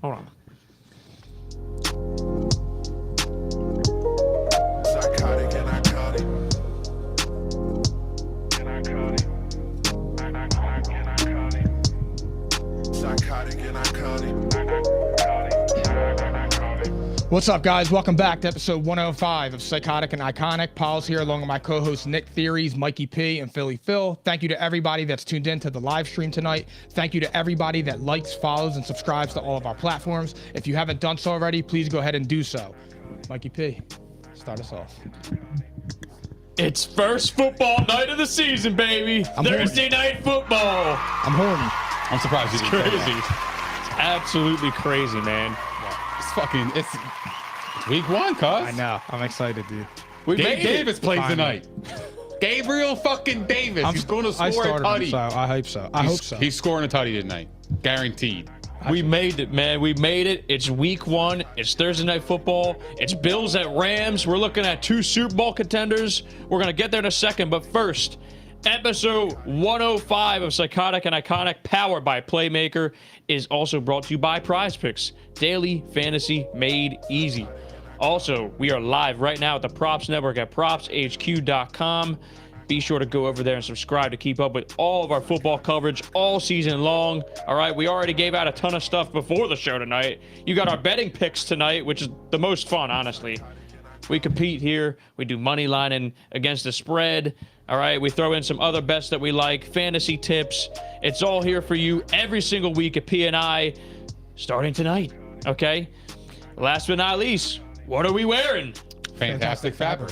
Hold on. Psychotic and iconic. Psychotic and iconic. What's up, guys? Welcome back to episode 105 of Psychotic and Iconic. Paul's here along with my co-hosts Nick Theories, Mikey P, and Philly Phil. Thank you to everybody that's tuned in to the live stream tonight. Thank you to everybody that likes, follows, and subscribes to all of our platforms. If you haven't done so already, please go ahead and do so. Mikey P, start us off. It's first football night of the season, baby. Thursday night football. I'm horny. I'm surprised you It's didn't say crazy. that. It's absolutely crazy, man. It's week one, cuz. I know. I'm excited, dude. We Gabe made Davis it. plays Finally. tonight. Gabriel fucking Davis. He's going to I score a started tutty. him, so I hope so. I hope so. He's scoring a tutty tonight. Guaranteed. We made it, man. We made it. It's week one. It's Thursday night football. It's Bills at Rams. We're looking at two Super Bowl contenders. We're going to get there in a second. But first, episode 105 of Psychotic and Iconic, powered by Playmaker, is also brought to you by Prize Picks. Daily fantasy made easy. Also, we are live right now at the Props Network at propshq.com. Be sure to go over there and subscribe to keep up with all of our football coverage all season long. All right, we already gave out a ton of stuff before the show tonight. You got our betting picks tonight, which is the most fun, honestly. We compete here. We do money lining against the spread. All right, we throw in some other bets that we like, fantasy tips. It's all here for you every single week at P&I, starting tonight, okay? Last but not least, what are we wearing? Fantastic fabric.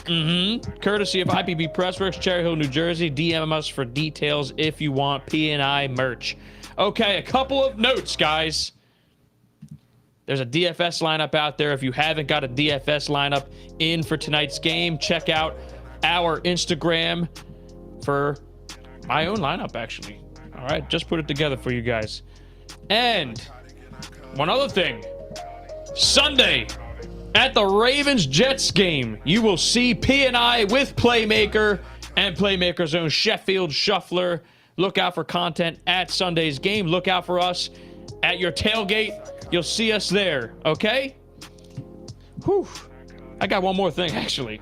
Courtesy of IPB Pressworks, Cherry Hill, New Jersey. DM us for details if you want P&I merch. Okay, a couple of notes, guys. There's a DFS lineup out there. If you haven't got a DFS lineup in for tonight's game, check out our Instagram for my own lineup, actually. All right, just put it together for you guys. And one other thing. Sunday, at the Ravens-Jets game, you will see P&I with Playmaker and Playmaker's own Sheffield Shuffler. Look out for content at Sunday's game. Look out for us at your tailgate. You'll see us there, okay? Whew. I got one more thing, actually.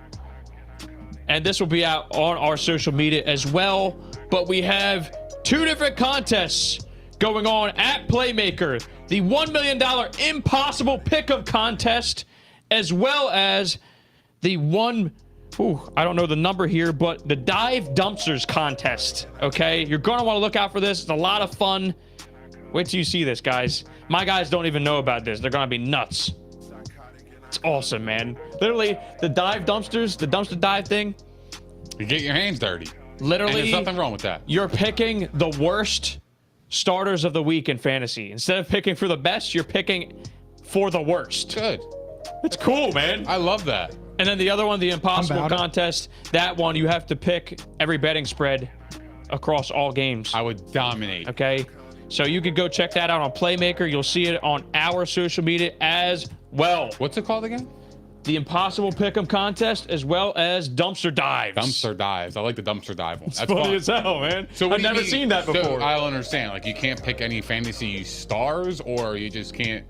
And this will be out on our social media as well. But we have two different contests going on at Playmaker. The $1 million Impossible Pick'em contest, as well as the I don't know the number here, but the Dive Dumpsters contest, okay? You're going to want to look out for this. It's a lot of fun. Wait till you see this, guys. My guys don't even know about this. They're going to be nuts. It's awesome, man. Literally, the Dive Dumpsters, the dumpster dive thing. You get your hands dirty. Literally, And there's nothing wrong with that. You're picking the worst starters of the week in fantasy. Instead of picking for the best, you're picking for the worst. Good. It's cool, man. I love that. And then the other one, the Impossible About it. Contest, that one you have to pick every betting spread across all games. I would dominate. Okay? So you could go check that out on Playmaker. You'll see it on our social media as well. What's it called again? The Impossible Pick'em Contest, as well as Dumpster Dives. Dumpster dives. I like the dumpster dive one. It's That's funny fun. as hell, man. So what I've do you never mean? seen that So before. I don't understand. Like, you can't pick any fantasy stars, or you just can't.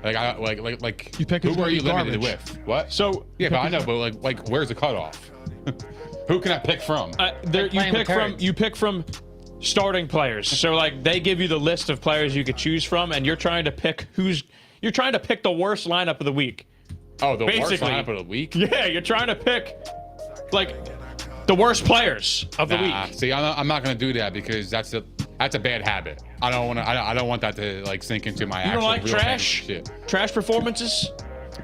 Like You pick who who's are gonna you be limited garbage. with? What? So yeah, but I know, but like where's the cutoff? Who can I pick from? you pick from starting players. So like they give you the list of players you could choose from, and you're trying to pick the worst lineup of the week. Oh, the worst basically. lineup of the week? Yeah, you're trying to pick like the worst players of the week. See, I'm not gonna do that because that's a bad habit. I don't want that to like sink into my You actual don't like real trash? fantasy shit. Trash performances?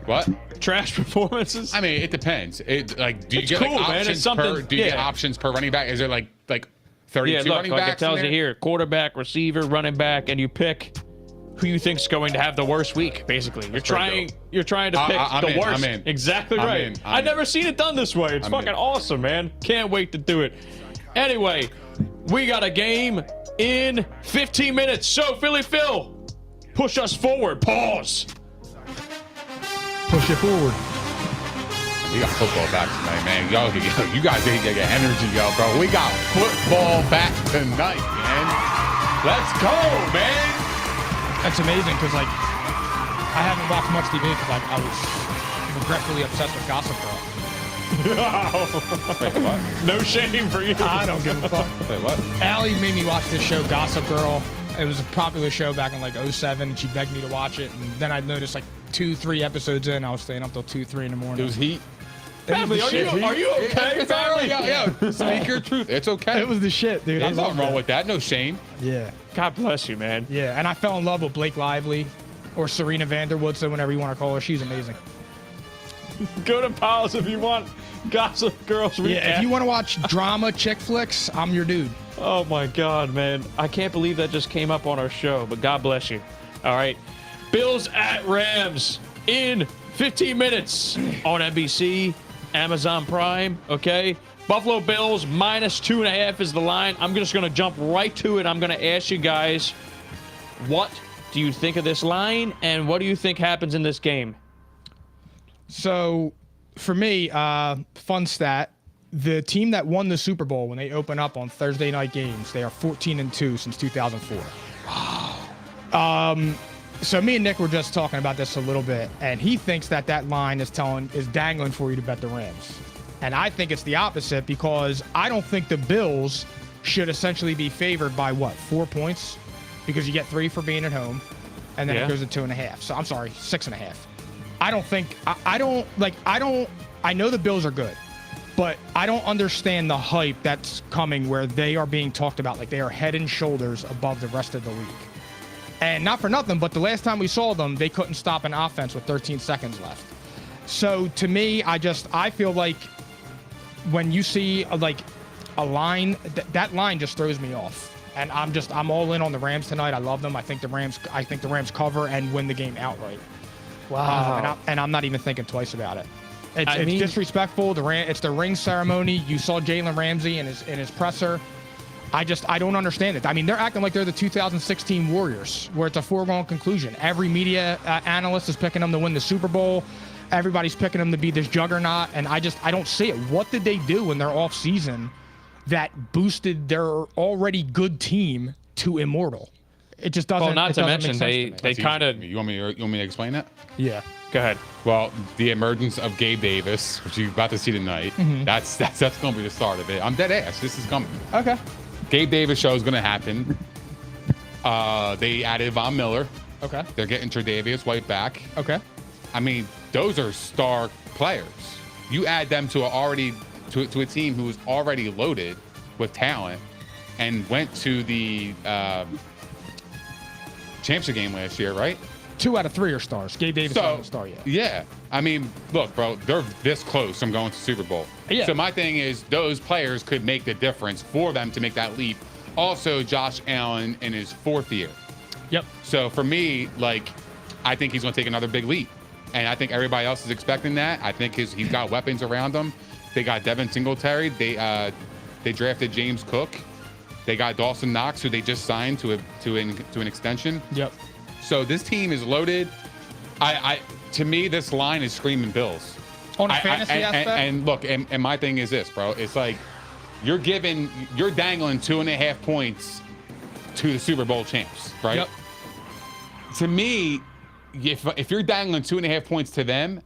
What? Trash performances? I mean, it depends. It like do you It's get cool, like man. options It's something- per? Do you get yeah. options per running back? Is there like 32 Yeah, look, running like it backs? in tells you there? here, quarterback, receiver, running back, and you pick who you think's going to have the worst week. Basically, you're trying to pick I'm the in, worst. I'm in. Exactly I'm right. in, I'm I've in. never seen it done this way. It's I'm fucking in. awesome, man. Can't wait to do it. Anyway, we got a game in 15 minutes. So Philly Phil, push us forward. Pause. Push it forward. We got football back tonight, man. Yo, you guys ain't got energy, yo, bro. We got football back tonight, man. Let's go, man. That's amazing because like I haven't watched much TV because I was regretfully obsessed with Gossip Girl. Wait, what? No shame for you. I don't give a fuck. Wait, what? Allie made me watch this show, Gossip Girl. It was a popular show back in like 07, and she begged me to watch it. And then I noticed like 2-3 episodes in, I was staying up till 2-3 in the morning. It was heat. Family, are you okay, family? Yo, Speak your truth. It's okay. it was the shit, dude. There's I nothing love wrong it. with that. No shame. Yeah, God bless you, man. yeah. And I fell in love with Blake Lively, or Serena Vanderwoodson, whatever you want to call her. She's amazing. Go to Pals if you want Gossip Girls recap. Yeah, if you want to watch drama chick flicks, I'm your dude. Oh my God, man. I can't believe that just came up on our show, but God bless you. All right. Bills at Rams in 15 minutes on NBC, Amazon Prime, okay? Buffalo Bills -2.5 is the line. I'm just going to jump right to it. I'm going to ask you guys, what do you think of this line, and what do you think happens in this game? So, for me, fun stat: the team that won the Super Bowl when they open up on Thursday night games, they are 14-2 since 2004. Wow. So me and Nick were just talking about this a little bit, and he thinks that line is dangling for you to bet the Rams, and I think it's the opposite because I don't think the Bills should essentially be favored by 4 points, because you get 3 for being at home, and then it goes to 2.5. So I'm sorry, 6.5. I don't think I know the Bills are good, but I don't understand the hype that's coming where they are being talked about like they are head and shoulders above the rest of the league. And not for nothing, but the last time we saw them, they couldn't stop an offense with 13 seconds left. So to me, I feel like when you see a line, that line just throws me off. And I'm all in on the Rams tonight. I love them. I think the Rams cover and win the game outright. Wow. And I'm not even thinking twice about it. It's disrespectful. It's the ring ceremony. You saw Jalen Ramsey in his presser. I don't understand it. I mean, they're acting like they're the 2016 Warriors, where it's a foregone conclusion. Every media analyst is picking them to win the Super Bowl. Everybody's picking them to be this juggernaut, and I don't see it. What did they do in their off season that boosted their already good team to immortal? It just doesn't. Well, not to mention they kind of. You want me to explain that? Yeah. Go ahead. Well, the emergence of Gabe Davis, which you're about to see tonight, that's going to be the start of it. I'm dead ass. This is coming. Okay. Gabe Davis show is going to happen. They added Von Miller. Okay. They're getting Tre'Davious White back. Okay. I mean, those are star players. You add them to a team who is already loaded with talent and went to the championship game last year, right? 2 out of 3 are stars. Gabe Davis isn't a star yet. Yeah. I mean, look, bro, they're this close from going to Super Bowl. Yeah. So my thing is those players could make the difference for them to make that leap. Also, Josh Allen in his 4th year. Yep. So for me, I think he's going to take another big leap. And I think everybody else is expecting that. I think he's got weapons around him. They got Devin Singletary. They drafted James Cook. They got Dawson Knox, who they just signed to an extension. Yep. So this team is loaded. To me, this line is screaming Bills. On a fantasy aspect? And look, and my thing is this, bro. It's like you're dangling 2.5 points to the Super Bowl champs, right? Yep. To me, if you're dangling 2.5 points to them,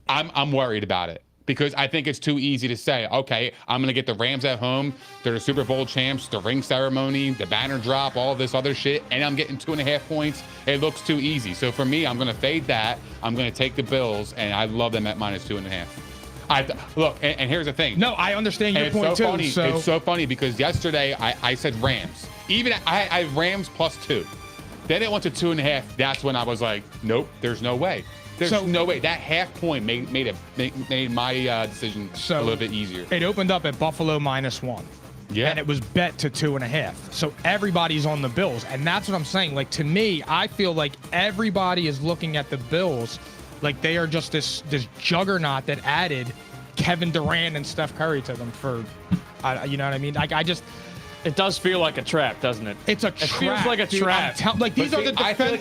I'm worried about it. Because I think it's too easy to say, okay, I'm going to get the Rams at home. They're the Super Bowl champs, the ring ceremony, the banner drop, all this other shit, and I'm getting 2.5 points. It looks too easy. So for me, I'm going to fade that. I'm going to take the Bills, and I love them at -2.5. Look, and here's the thing. No, I understand your point too. Funny. It's so funny because yesterday I said Rams. Even I had Rams +2. Then it went to 2.5. That's when I was like, nope, there's no way. There's no way. That half point made my decision a little bit easier. It opened up at Buffalo -1. Yeah. And it was bet to 2.5. So everybody's on the Bills. And that's what I'm saying. Like, to me, I feel like everybody is looking at the Bills like they are just this juggernaut that added Kevin Durant and Steph Curry to them for, you know what I mean? Like, it does feel like a trap, doesn't it? It's a It trap. feels like a dude. trap. These are the I feel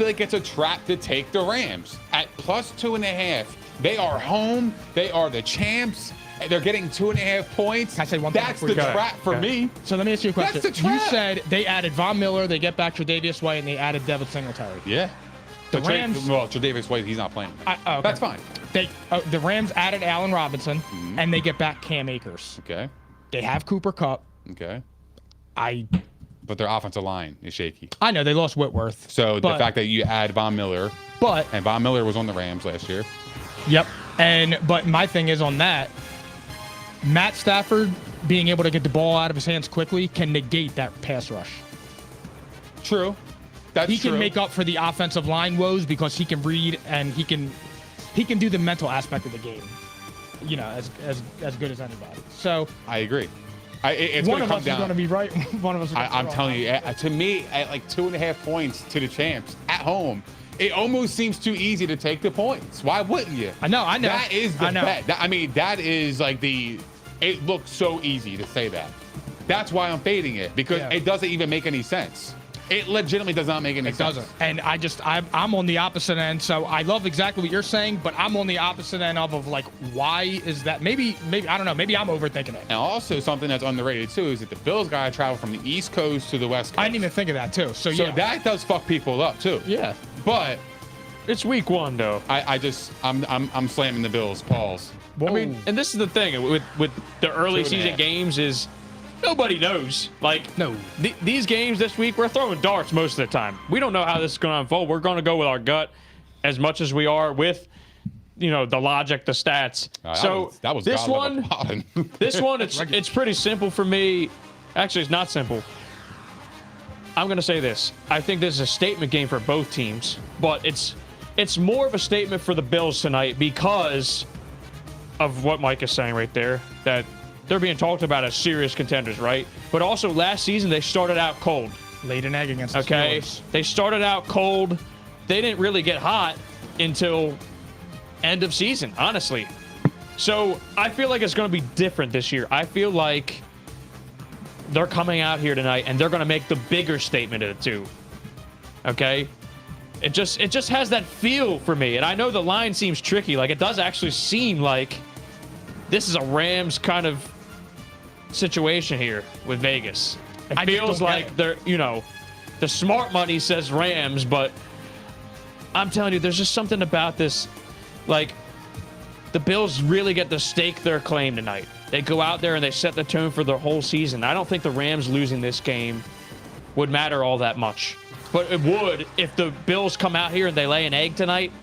like it's a trap to take the Rams at +2.5. They are home. They are the champs. They're getting 2.5 points. Can I say one thing That's before the you go? trap for me. So let me ask you a question. That's the trap. You said they added Von Miller, they get back Tre'Davious White, and they added Devin Singletary. Yeah. The Rams. Well, Tre'Davious White, he's not playing. Okay. That's fine. The Rams added Allen Robinson, and they get back Cam Akers. Okay. They have Cooper Kupp. Okay. But their offensive line is shaky. I know they lost Whitworth. So the fact that you add Von Miller, and Von Miller was on the Rams last year. Yep. But my thing is on that, Matt Stafford being able to get the ball out of his hands quickly can negate that pass rush. True. He can make up for the offensive line woes because he can read and he can do the mental aspect of the game, as good as anybody. So I agree. It's one of come us down. is going to be right. One of us. I'm telling you, to me, at like 2.5 points to the champs at home, it almost seems too easy to take the points. Why wouldn't you? I know. That is the bet. That is like it looks so easy to say that. That's why I'm fading it, because it doesn't even make any sense. It legitimately does not make any sense. It doesn't. And I'm on the opposite end. So I love exactly what you're saying, but I'm on the opposite end of like, why is that? Maybe I don't know. Maybe I'm overthinking it. And also something that's underrated too is that the Bills gotta travel from the East Coast to the West Coast. I didn't even think of that too. So that does fuck people up too. Yeah. But it's week 1 though. I'm slamming the Bills. Pause. I mean, and this is the thing with the early season games is nobody knows. Like, these games this week, we're throwing darts most of the time. We don't know how this is going to unfold. We're going to go with our gut as much as we are with, the logic, the stats. That was this one. This one, it's pretty simple for me. Actually, it's not simple. I'm going to say this. I think this is a statement game for both teams, but it's more of a statement for the Bills tonight because of what Mike is saying right there, that they're being talked about as serious contenders, right? But also last season, they started out cold. Laid an egg against the Steelers. They started out cold. They didn't really get hot until end of season, honestly. So I feel like it's going to be different this year. I feel like they're coming out here tonight, and they're going to make the bigger statement of the two. Okay? It just has that feel for me. And I know the line seems tricky. Like, it does actually seem like this is a Rams kind of situation here with Vegas. It feels like they're, the smart money says Rams, but I'm telling you, there's just something about this. Like, the Bills really get to stake their claim tonight. They go out there and they set the tone for the whole season. I don't think the Rams losing this game would matter all that much. But it would if the Bills come out here and they lay an egg tonight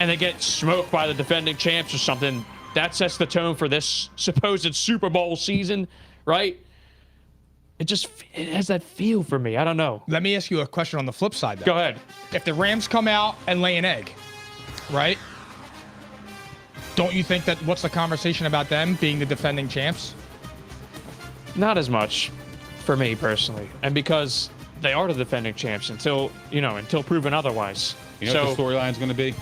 and they get smoked by the defending champs or something. That sets the tone for this supposed Super Bowl season, right? It has that feel for me. I don't know. Let me ask you a question on the flip side, though. Go ahead. If the Rams come out and lay an egg, right? Don't you think that what's the conversation about them being the defending champs? Not as much for me personally. And because they are the defending champs until proven otherwise. You know what the storyline's going to be?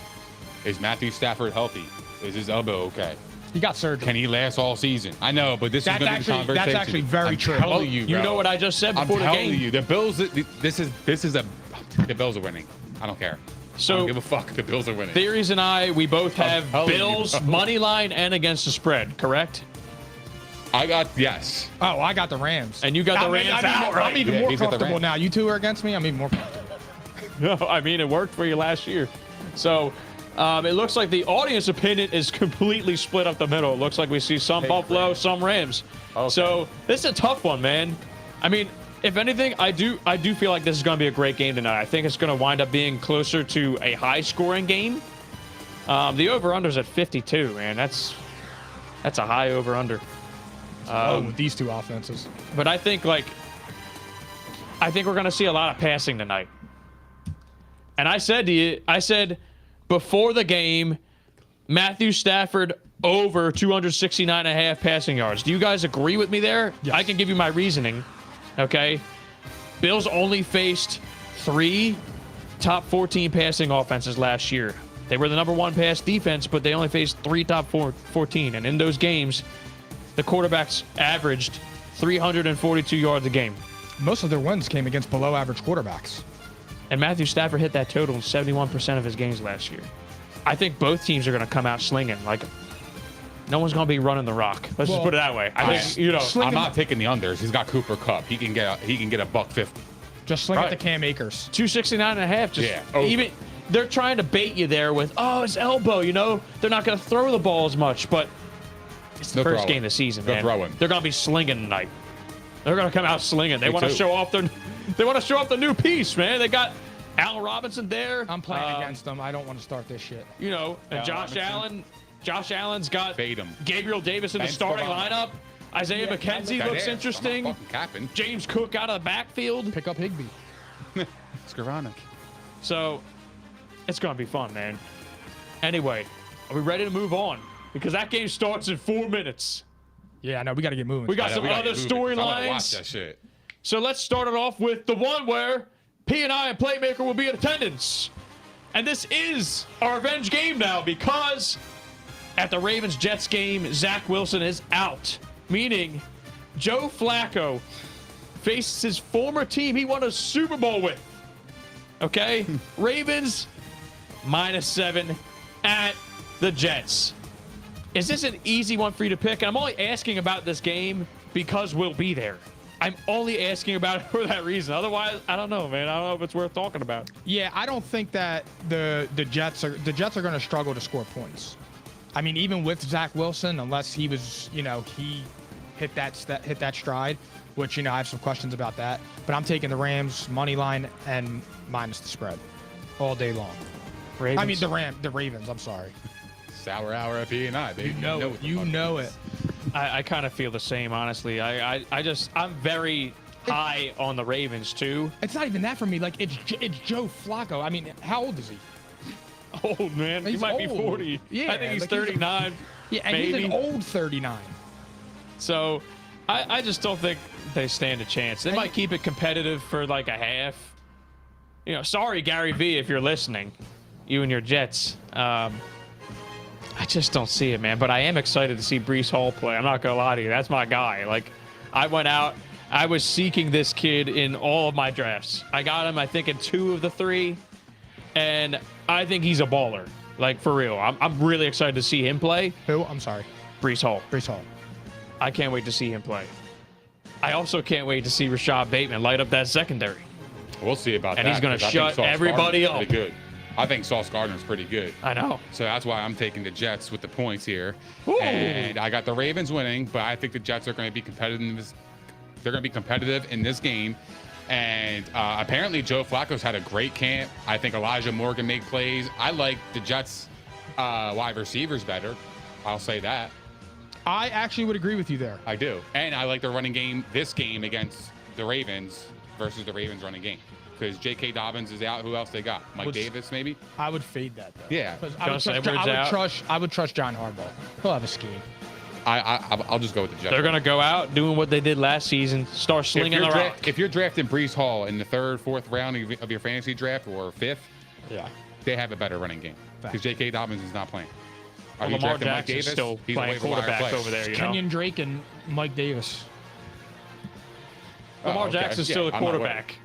Is Matthew Stafford healthy? Is his elbow okay? He got surgery. Can he last all season? I know, but this is going to be the conversation. That's actually very true. I'm telling you, bro. You know what I just said before the game? I'm telling you, the Bills. The Bills are winning. I don't care. So I don't give a fuck. The Bills are winning. Theories and we both have Bills money line and against the spread, correct? Yes. Oh, I got the Rams. And you got the Rams outright. I'm even more comfortable now. You two are against me. I'm even more comfortable. No, I mean, it worked for you last year. So it looks like the audience opinion is completely split up the middle. It looks like we see some Buffalo, some Rams. Okay. So this is a tough one, man. I mean, if anything, I do feel like this is going to be a great game tonight. I think it's going to wind up being closer to a high-scoring game. The over-under's at 52, man. That's a high over-under. With these two offenses. But I think we're going to see a lot of passing tonight. And I said before the game, Matthew Stafford over 269.5 passing yards. Do you guys agree with me there? Yes. I can give you my reasoning. Okay. Bills only faced 3 top 14 passing offenses last year. They were the number 1 pass defense, but they only faced 3 top 14. And in those games, the quarterbacks averaged 342 yards a game. Most of their wins came against below average quarterbacks. And Matthew Stafford hit that total in 71% of his games last year. I think both teams are going to come out slinging. Like, no one's going to be running the rock. Let's just put it that way. I think, I'm not taking the unders. He's got Cooper Kupp. He can get a $150. Just sling it Right. to Cam Akers. 269.5. Just Yeah, over. even they're trying to bait you there with, oh, his elbow. You know, they're not going to throw the ball as much, but it's the They'll first throw game it. of the season, They'll man. throw it. They're going to be slinging tonight. They're going to come out slinging. They Me want to too. show off their. They want to show off the new piece, man. They got Allen Robinson there. I'm playing against them. I don't want to start this shit. You know, and Allen Josh Robinson. Allen. Josh Allen's got Fade him. Gabriel Davis in the Ben starting Scarano. lineup. Isaiah McKenzie That looks ass. interesting. I'm not fucking capping. James Cook out of the backfield. Pick up Higbee. Skowronek. So it's going to be fun, man. Anyway, are we ready to move on? Because that game starts in 4 minutes. Yeah, no, we got to get moving. We got I know, some we gotta other get moving, 'cause I wanna watch storylines. that shit. So let's start it off with the one where P&I and Playmaker will be in attendance. And this is our revenge game now because at the Ravens-Jets game, Zach Wilson is out. Meaning Joe Flacco faces his former team he won a Super Bowl with. Okay? Ravens -7 at the Jets. Is this an easy one for you to pick? I'm only asking about this game because we'll be there. I'm only asking about it for that reason. Otherwise, I don't know, man. I don't know if it's worth talking about. Yeah, I don't think that the Jets are going to struggle to score points. I mean, even with Zach Wilson, unless he was, you know, he hit that stride, which, you know, I have some questions about that. But I'm taking the Rams money line and minus the spread all day long. Ravens. I mean the Ravens. I'm sorry. Sour hour at P&I. They You know it. what the You fuck know is. it. I kind of feel the same, honestly. I'm very high on the Ravens too. It's not even that for me. Like it's Joe Flacco. I mean, how old is he? Old man, he He's might be old. 40. Yeah, I think he's like he's a- 39. Yeah, and he's maybe. an old 39. So I just don't think they stand a chance. They might keep it competitive for like a half. You know, sorry Gary V if you're listening, you and your Jets. I just don't see it, man. But I am excited to see Breece Hall play. I'm not gonna lie to you. That's my guy. Like, I went out. I was seeking this kid in all of my drafts. I got him, I think, in 2 of the 3, and I think he's a baller. Like, for real. I'm really excited to see him play. Who? I'm sorry. Breece Hall. Breece Hall. I can't wait to see him play. I also can't wait to see Rashad Bateman light up that secondary. We'll see about And that. he's gonna 'cause I think shut Sauce everybody Gardner's up. Pretty good. I think Sauce Gardner's pretty good. I know. So that's why I'm taking the Jets with the points here. Ooh. And I got the Ravens winning, but I think the Jets are going to be competitive in this. They're going to be competitive in this game. And apparently Joe Flacco's had a great camp. I think Elijah Moore can make plays. I like the Jets wide receivers better. I'll say that. I actually would agree with you there. I do. And I like the running game this game against the Ravens versus the Ravens running game. Because J.K. Dobbins is out. Who else they got? Mike Davis, maybe? I would fade that though. Yeah. 'Cause Gus Edwards out. I would trust John Harbaugh. He'll have a scheme. I'll just go with the Jets. They're going to go out doing what they did last season, start slinging the rock. If you're drafting Breece Hall in the 3rd, 4th round of your fantasy draft or 5th, Yeah. they have a better running game. Because J.K. Dobbins is not playing. Are you Lamar drafting Mike Jackson's Davis? still He's a playing waiver wire quarterback player. over there, you know. Kenyon Drake and Mike Davis. Lamar Oh, okay. Jackson's Yeah, still a I'm not worried. quarterback.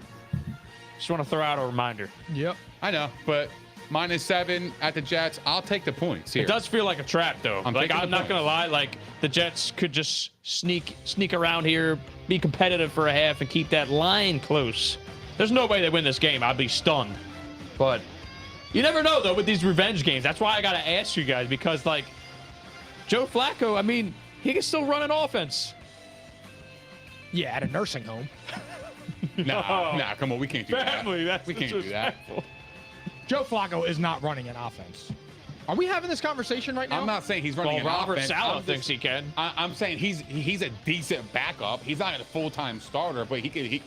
Just want to throw out a reminder. Yep. I know, but -7 at the Jets. I'll take the points here. It does feel like a trap, though. I'm Like, taking I'm the not going to lie. Like, the Jets could just sneak around here, be competitive for a half, and keep that line close. There's no way they win this game. I'd be stunned. But you never know, though, with these revenge games. That's why I got to ask you guys, because, like, Joe Flacco, I mean, he can still run an offense. Yeah, at a nursing home. Nah, come on, we can't do Family, that. that's We can't do that. disrespectful. Joe Flacco is not running an offense. Are we having this conversation right now? I'm not saying he's running Well, an Robert offense. Saleh I'm thinks he can. I'm saying he's a decent backup. He's not a full-time starter, but he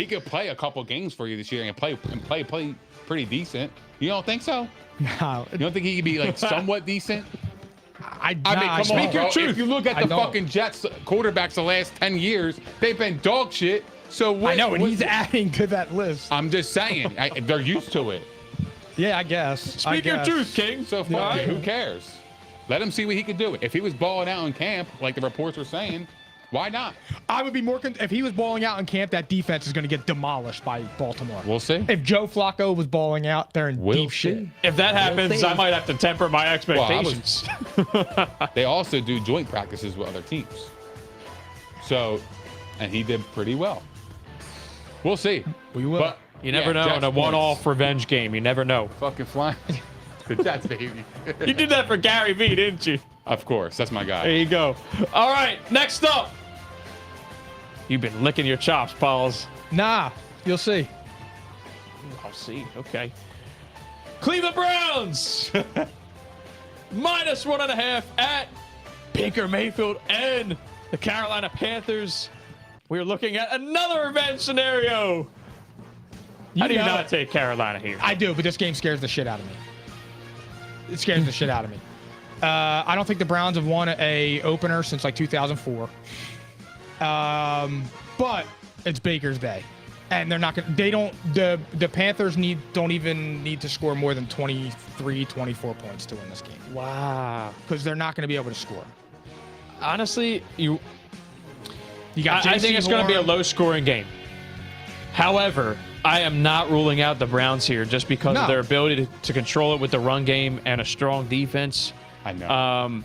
could play a couple games for you this year and play pretty decent. You don't think so? No. You don't think he could be like somewhat decent? I I mean, come on, don't. bro. If you look at I the don't. fucking Jets quarterbacks the last 10 years, they've been dog shit. So what, I know, and what- he's adding to that list. I'm just saying, they're used to it. Yeah, I guess. Speak your truth, King. So fuck it, who cares? Let him see what he could do. If he was balling out in camp, like the reports were saying, why not? I would be more if he was balling out in camp. That defense is going to get demolished by Baltimore. We'll see. If Joe Flacco was balling out, they're in We'll deep shit. see. If that happens, I might have to temper my expectations. They also do joint practices with other teams. So, and he did pretty well. We'll see. We will. But You never know Jets in a points. one-off revenge game. You never know. Fucking flying. The Jets, baby. You did that for Gary V, didn't you? Of course. That's my guy. There you go. All right, next up. You've been licking your chops, Pauls. Nah, you'll see. I'll see. Okay. Cleveland Browns. -1.5 at Baker Mayfield and the Carolina Panthers. We're looking at another revenge scenario. How do you not take Carolina here? I do, but this game scares the shit out of me. It scares the shit out of me. I don't think the Browns have won a opener since like 2004. But it's Baker's day, and they're not gonna. They don't. The Panthers don't even need to score more than 23, 24 points to win this game. Wow. Because they're not going to be able to score. Honestly, You got. I think JC it's going to be a Horn. low-scoring game. However, I am not ruling out the Browns here just because of their ability to control it with the run game and a strong defense. I know.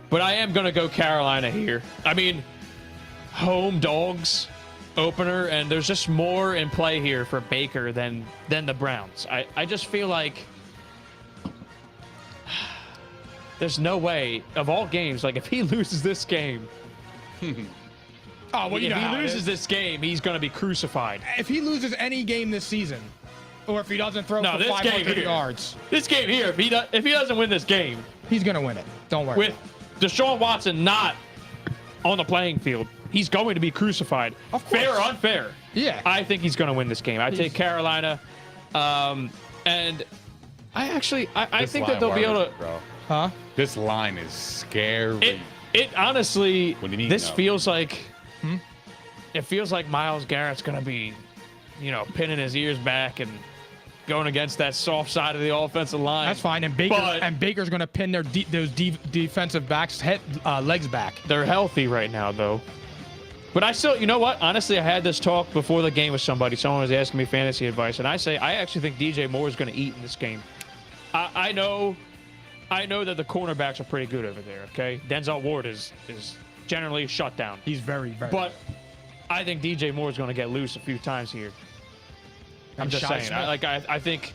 But I am going to go Carolina here. I mean, home dogs opener, and there's just more in play here for Baker than the Browns. I just feel like there's no way of all games, like if he loses this game, Oh, well, you know if he how it loses is. this game, he's going to be crucified. If he loses any game this season, or if he doesn't throw for This game 500 here, yards, this game here, if he doesn't win this game, he's going to win it. Don't worry. with Deshaun Watson not on the playing field, he's going to be crucified. Of course. Fair or unfair. Yeah. I think he's going to win this game. I take Carolina. And I actually, I This think line that they'll be able worries to. me, Bro. Huh? This line is scary. It honestly, What do you mean, this no? feels like, it feels like Myles Garrett's going to be, pinning his ears back and going against that soft side of the offensive line. That's fine. And Baker's going to pin those defensive backs' legs back. They're healthy right now, though. But I still, you know what? Honestly, I had this talk before the game with somebody. Someone was asking me fantasy advice, and I actually think DJ Moore is going to eat in this game. I know that the cornerbacks are pretty good over there. Okay, Denzel Ward is generally shut down. He's very, very. But I think DJ Moore is going to get loose a few times here. I'm just saying. I think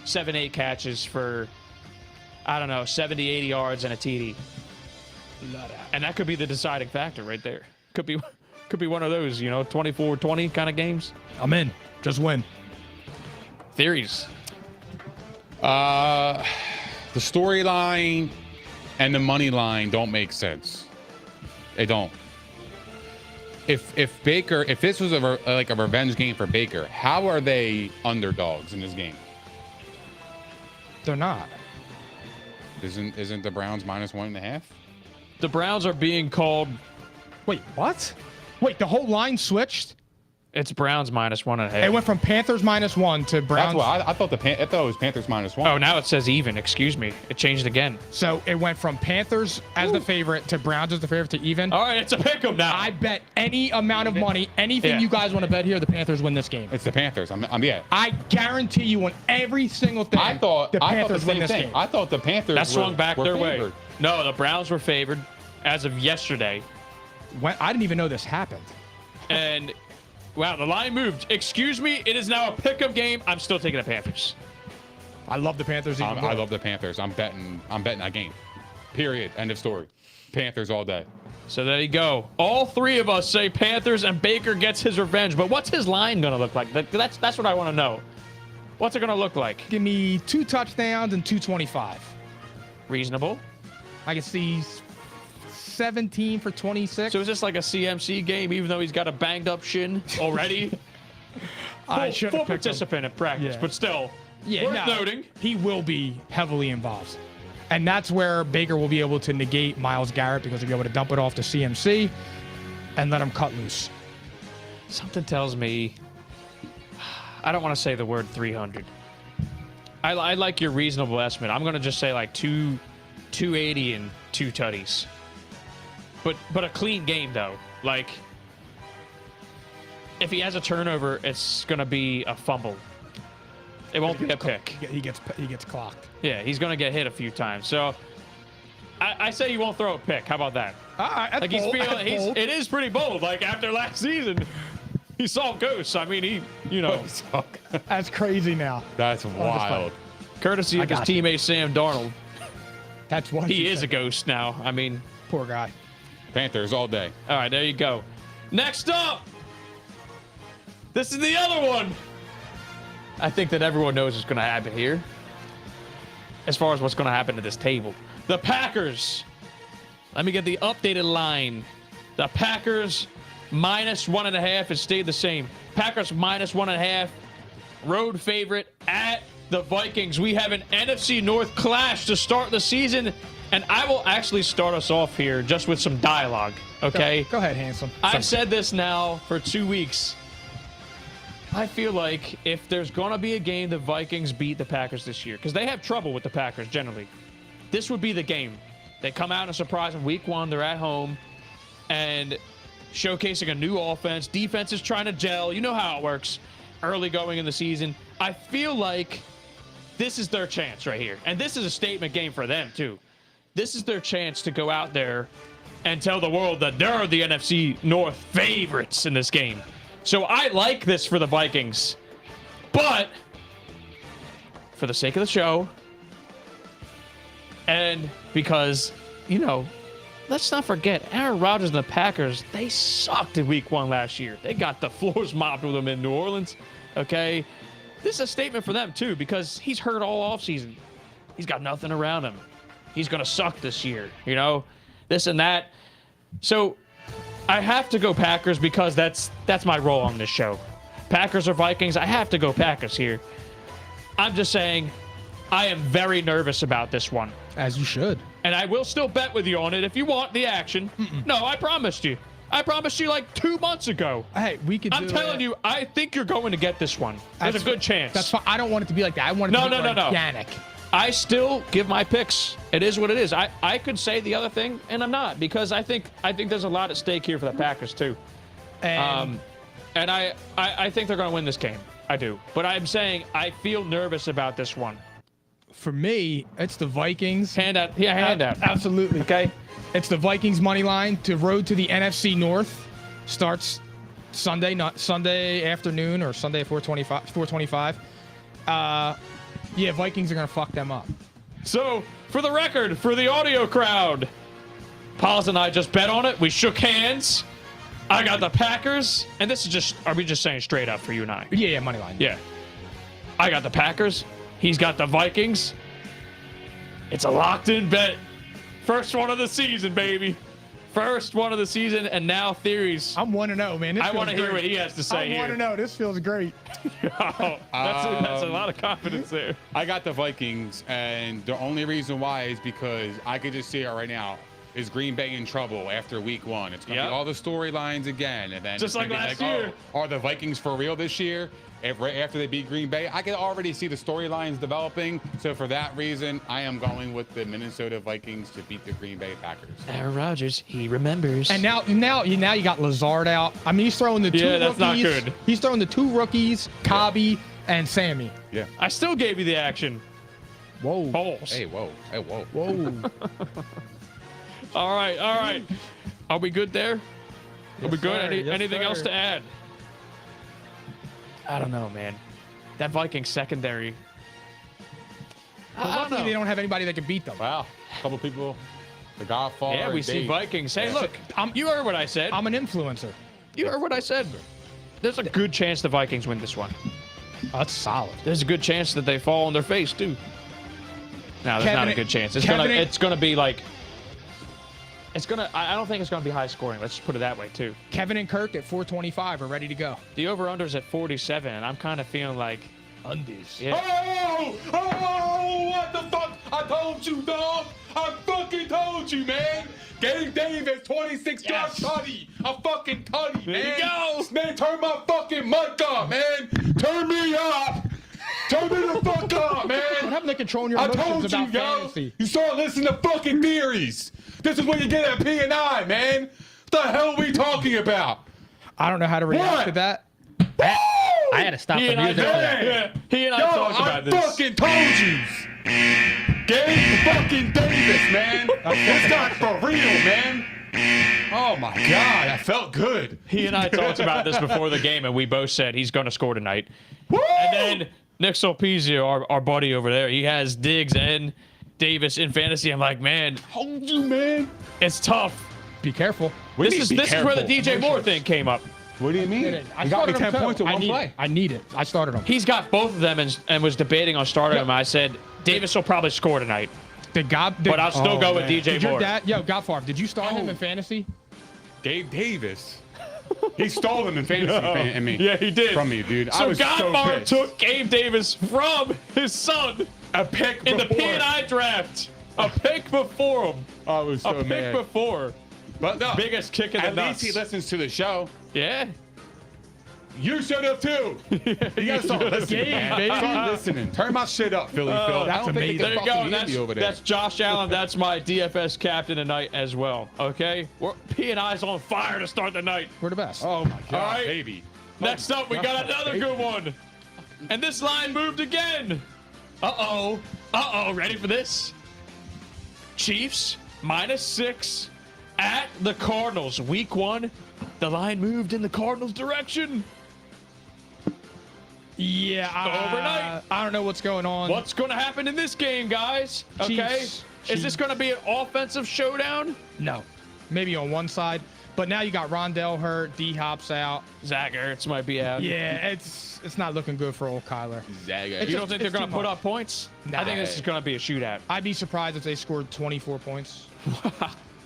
7-8 catches for, I don't know, 70, 80 yards and a TD. And that could be the deciding factor right there. Could be one of those, 24-20 kind of games. I'm in. Just win. Theories. The storyline and the money line don't make sense. They don't. If this was a revenge game for Baker, how are they underdogs in this game? They're not. Isn't the Browns -1.5? The Browns are being called. Wait, what? Wait, the whole line switched? It's Browns -1.5. It went from Panthers -1 to Browns. That's why I thought it was Panthers -1. Oh, now it says even. Excuse me. It changed again. So it went from Panthers as the favorite to Browns as the favorite to even. All right, it's a pick'em now. I bet any amount of money, anything Yeah. you guys want to bet here, the Panthers win this game. It's the Panthers. Yeah. I guarantee you on every single thing. I thought the the Panthers win same this thing. game. I thought the Panthers that swung back were their favored. way. No, the Browns were favored as of yesterday. I didn't even know this happened. And wow, the line moved. Excuse me, it is now a pick'em game. I'm still taking the Panthers. I love the Panthers. Even more. I love the Panthers. I'm betting that game. Period. End of story. Panthers all day. So there you go. All three of us say Panthers, and Baker gets his revenge. But what's his line going to look like? That's what I want to know. What's it going to look like? Give me 2 touchdowns and 225. Reasonable. I can see 17 for 26. So is this like a CMC game, even though he's got a banged up shin already? I should full have picked him. participant in practice, Yeah. but still, worth noting. He will be heavily involved. And that's where Baker will be able to negate Myles Garrett because he'll be able to dump it off to CMC and let him cut loose. Something tells me, I don't want to say the word 300. I like your reasonable estimate. I'm going to just say like 280 and 2 tutties. But a clean game, though. Like, if he has a turnover, it's going to be a fumble. It won't be a pick. He gets clocked. Yeah, he's going to get hit a few times. So I say he won't throw a pick. How about that? All right, that's Like bold. That's bold. it is pretty bold. Like after last season, He saw ghosts. I mean, you know, That's crazy now. That's wild. courtesy of his teammate Sam Darnold. That's what He is a ghost now. I mean, poor guy. Panthers all day. all right, there you go. Next up, this is the other one. I think that everyone knows what's going to happen here. As far as what's going to happen to this table, the Packers. Let me get the updated line. The Packers -1.5 has stayed the same. Packers -1.5. Road favorite at the Vikings. We have an NFC North clash to start the season, and I will actually start us off here just with some dialogue. Okay. Go ahead, handsome. I've said this now for 2 weeks. I feel like if there's going to be a game the Vikings beat the Packers this year, because they have trouble with the Packers generally, this would be the game. They come out and surprise in week 1. They're at home and showcasing a new offense. Defense is trying to gel. You know how it works early going in the season. I feel like this is their chance right here. And this is a statement game for them, too. This is their chance to go out there and tell the world that they're the NFC North favorites in this game. So I like this for the Vikings. But for the sake of the show, and because, you know, let's not forget, Aaron Rodgers and the Packers, they sucked in week 1 last year. They got the floors mopped with them in New Orleans. Okay? This is a statement for them, too, because he's hurt all offseason. He's got nothing around him. He's going to suck this year, you know? This and that. So I have to go Packers because that's my role on this show. Packers or Vikings, I have to go Packers here. I'm just saying I am very nervous about this one. As you should. And I will still bet with you on it if you want the action. No, I promised you. I promised you like 2 months ago. Hey, we could. I'm telling you, I think you're going to get this one. There's a good chance. That's fine. I don't want it to be like that. I want it to be organic. I still give my picks. It is what it is. I could say the other thing, and I'm not, because I think there's a lot at stake here for the Packers too. And I think they're going to win this game. I do. But I'm saying I feel nervous about this one. For me, it's the Vikings. Hand out. Yeah, hand out. Absolutely. Okay. It's the Vikings money line to road to the NFC North. Starts Sunday, not Sunday afternoon or Sunday at 4:25. Yeah, Vikings are gonna fuck them up. So, for the record, for the audio crowd, Pauls and I just bet on it. We shook hands. I got the Packers, and this is just, are we just saying straight up for you and I? Yeah, money line. Yeah. I got the Packers. He's got the Vikings. It's a locked-in bet. First one of the season, baby. First one of the season, and now theories. I'm 1-0, man. I want to hear what he has to say here. I'm 1-0. This feels great. Oh, that's a lot of confidence there. I got the Vikings, and the only reason why is because I could just see it right now. Is Green Bay in trouble after week 1? It's going to be all the storylines again. And then just like last year. Oh, are the Vikings for real this year? Right after they beat Green Bay, I can already see the storylines developing. So for that reason, I am going with the Minnesota Vikings to beat the Green Bay Packers. Aaron Rodgers, he remembers. And now you got Lazard out. I mean, he's throwing the two rookies. That's not good. He's throwing the 2 rookies, Cobby and Sammy. Yeah. I still gave you the action. Whoa. Balls. Hey, whoa. Hey, whoa. Whoa. All right. Are we good there? Are we good? sir. Yes, Anything sir. else to add? I don't know, man. That Vikings secondary. I don't Luckily, know. they don't have anybody that can beat them. Wow. A couple people. The Godfather. Yeah, we see Dave. Vikings. Hey, look, you heard what I said. I'm an influencer. You heard what I said. There's a good chance the Vikings win this one. Oh, that's solid. There's a good chance that they fall on their face too. No, there's not a good chance. It's gonna be like. I don't think it's gonna be high scoring. Let's just put it that way too. Kevin and Kirk at 425 are ready to go. The over/under's at 47, and I'm kind of feeling like Undies. Yeah. Oh, what the fuck? I told you, dog. I fucking told you, man. Gabe Davis, 26-yard tutty. A fucking tutty, man. There you go. Man, turn my fucking mic up, man. Turn me up. Turn me the fuck up, man. What happened to controlling your I emotions told you, about yo. fantasy? You start listening to fucking theories. This is what you get at P&I, man. What the hell are we talking about? I don't know how to react What? to that. I had to stop he the and I, music for that. yeah, he and I Yo, talked I about this. fucking told you. Gabe fucking Davis, man. This guy's for real, man. Oh my God, that felt good. He and I talked about this before the game, and we both said he's going to score tonight. Woo! And then Nick Solpizio, our buddy over there, he has Diggs and Davis in fantasy. I'm like, man, Told you, man. it's tough. Be careful. What do you This mean, is be where the careful? DJ Moore thing came up. What do you mean? I You got me started 10 him, too. points in I one need play. it. I need it. I started him. He's got both of them and was debating on starting him. I said, Davis will probably score tonight. But I'll still go with DJ Did your Moore. dad, Godfarb, did you start him in fantasy? Gabe Davis. He stole him in fantasy and me. Yeah, he did. From me, dude. I So was so Godfarb pissed. took Gabe Davis from his son a pick in the before. P&I draft. A pick before him. I was so A pick mad. before. But no, Biggest kick in the at nuts. least he listens to the show. Yeah. You showed up too. You gotta start listening, man. baby. Start listening. Turn my shit up, Philly Phil. I that's don't think amazing. it There can you go. fucking hear me over there. That's Josh Allen. That's my DFS captain tonight as well. Okay? P&I's on fire to start the night. We're the best. Oh my God, All right. baby. Next up, we got another good one. And this line moved again. Uh-oh. Uh-oh. Ready for this? Chiefs -6 at the Cardinals. Week 1, the line moved in the Cardinals' direction. Yeah, Overnight. I don't know what's going on. What's going to happen in this game, guys? Okay? Chiefs. Is this going to be an offensive showdown? No. Maybe on one side. But now you got Rondell hurt, D-Hop's out. Zach Ertz might be out. Yeah, it's not looking good for old Kyler. Zaga. You don't think they're it's going too to put much. up points? I think this is going to be a shootout. I'd be surprised if they scored 24 points.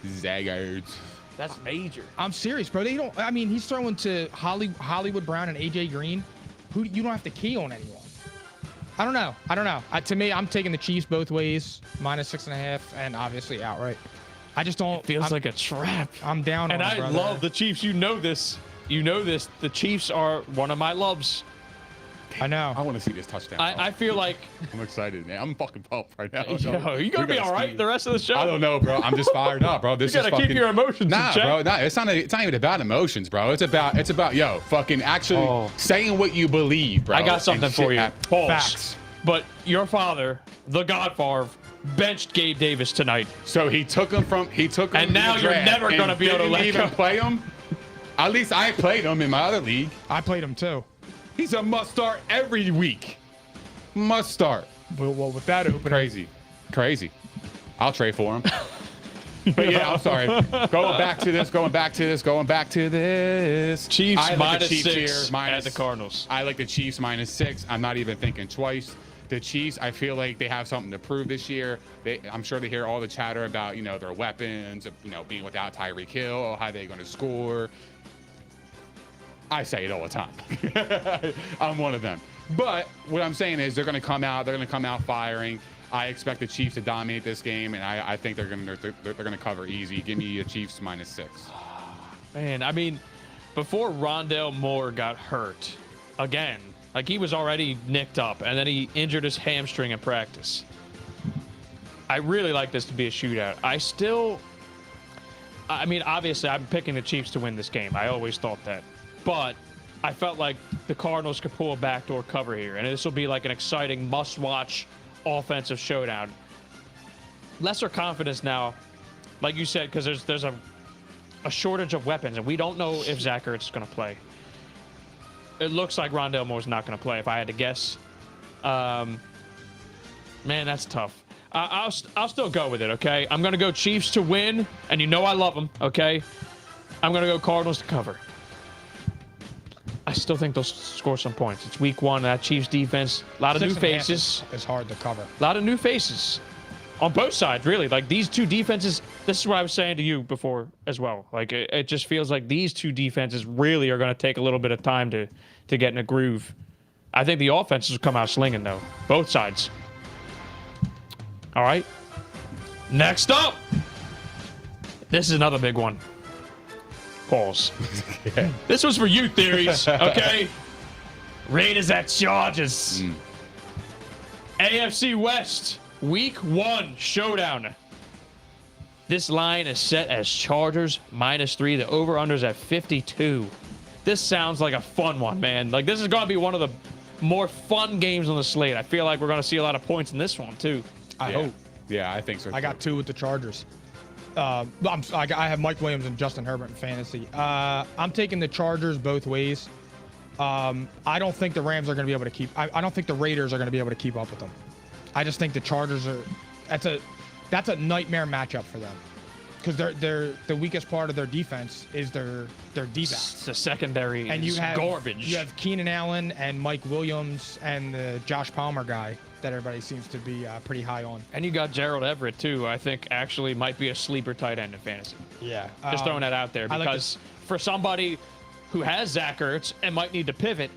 Zaggards. That's major. I'm serious, bro. They don't. I mean, he's throwing to Hollywood Brown and AJ Green, who you don't have to key on anyone. I don't know. To me, I'm taking the Chiefs both ways, -6.5, and obviously outright. I just don't. Feels I'm, like a trap. I'm down. And on it, I brother. love the Chiefs. You know this. You know this. The Chiefs are one of my loves. I know. I want to see this touchdown. I feel like, I'm excited, man. I'm fucking pumped right now. yo, you going to be all right the rest of the show? I don't know, bro. I'm just fired up, bro. This You is got to keep fucking. your emotions Nah, in check. bro. Nah, it's not even about emotions, bro. It's about yo, fucking actually saying what you believe, bro. I got something and for shit you. happen. Pause. Facts. But your father, the Godfather, benched Gabe Davis tonight. So he took him. And now in the you're draft never and gonna be able to didn't let even go. play him. At least I played him in my other league. I played him too. He's a must start every week. Must start. Well, with that open, Crazy. I'll trade for him. But yeah, I'm sorry. Going back to this. Chiefs I like the Chiefs -6 here, at the Cardinals. I like the Chiefs -6. I'm not even thinking twice. The Chiefs, I feel like they have something to prove this year. I'm sure they hear all the chatter about, their weapons, being without Tyreek Hill, how they're going to score. I say it all the time. I'm one of them. But what I'm saying is they're going to come out firing. I expect the Chiefs to dominate this game, and I think they're going to cover easy. Give me a Chiefs -6. Man, I mean, before Rondell Moore got hurt again, like he was already nicked up, and then he injured his hamstring in practice. I really like this to be a shootout. I mean, obviously, I'm picking the Chiefs to win this game. I always thought that. But I felt like the Cardinals could pull a backdoor cover here, and this will be like an exciting must-watch offensive showdown. Lesser confidence now, like you said, because there's a shortage of weapons, and we don't know if Zach Ertz is going to play. It looks like Rondell Moore's not going to play, if I had to guess. Man, that's tough. I'll still go with it, okay? I'm going to go Chiefs to win, and you know I love them, okay? I'm going to go Cardinals to cover. I still think they'll score some points. It's week 1, that Chiefs defense, a lot of new 6.5 faces. It's hard to cover. A lot of new faces on both sides, really. Like, these two defenses, this is what I was saying to you before as well. Like, it just feels like these two defenses really are going to take a little bit of time to get in a groove. I think the offenses will come out slinging, though. Both sides. All right. Next up. This is another big one. Pause. This was for you, Theories, okay? Raiders at Chargers. AFC West, Week 1 showdown. This line is set as Chargers -3. The over-under's at 52. This sounds like a fun one, man. Like, this is going to be one of the more fun games on the slate. I feel like we're going to see a lot of points in this one, too. I hope. Yeah, I think so. I got 2 with the Chargers. I have Mike Williams and Justin Herbert in fantasy. I'm taking the Chargers both ways. I don't think the Rams are going to be able to keep. I don't think the Raiders are going to be able to keep up with them. I just think the Chargers are. That's a nightmare matchup for them, because they're the weakest part of their defense is their D-backs. It's the secondary And you is have garbage. You have Keenan Allen and Mike Williams and the Josh Palmer guy that everybody seems to be pretty high on. And you got Gerald Everett too. I think actually might be a sleeper tight end in fantasy. Yeah, Just throwing that out there, I like because for somebody who has Zach Ertz and might need to pivot,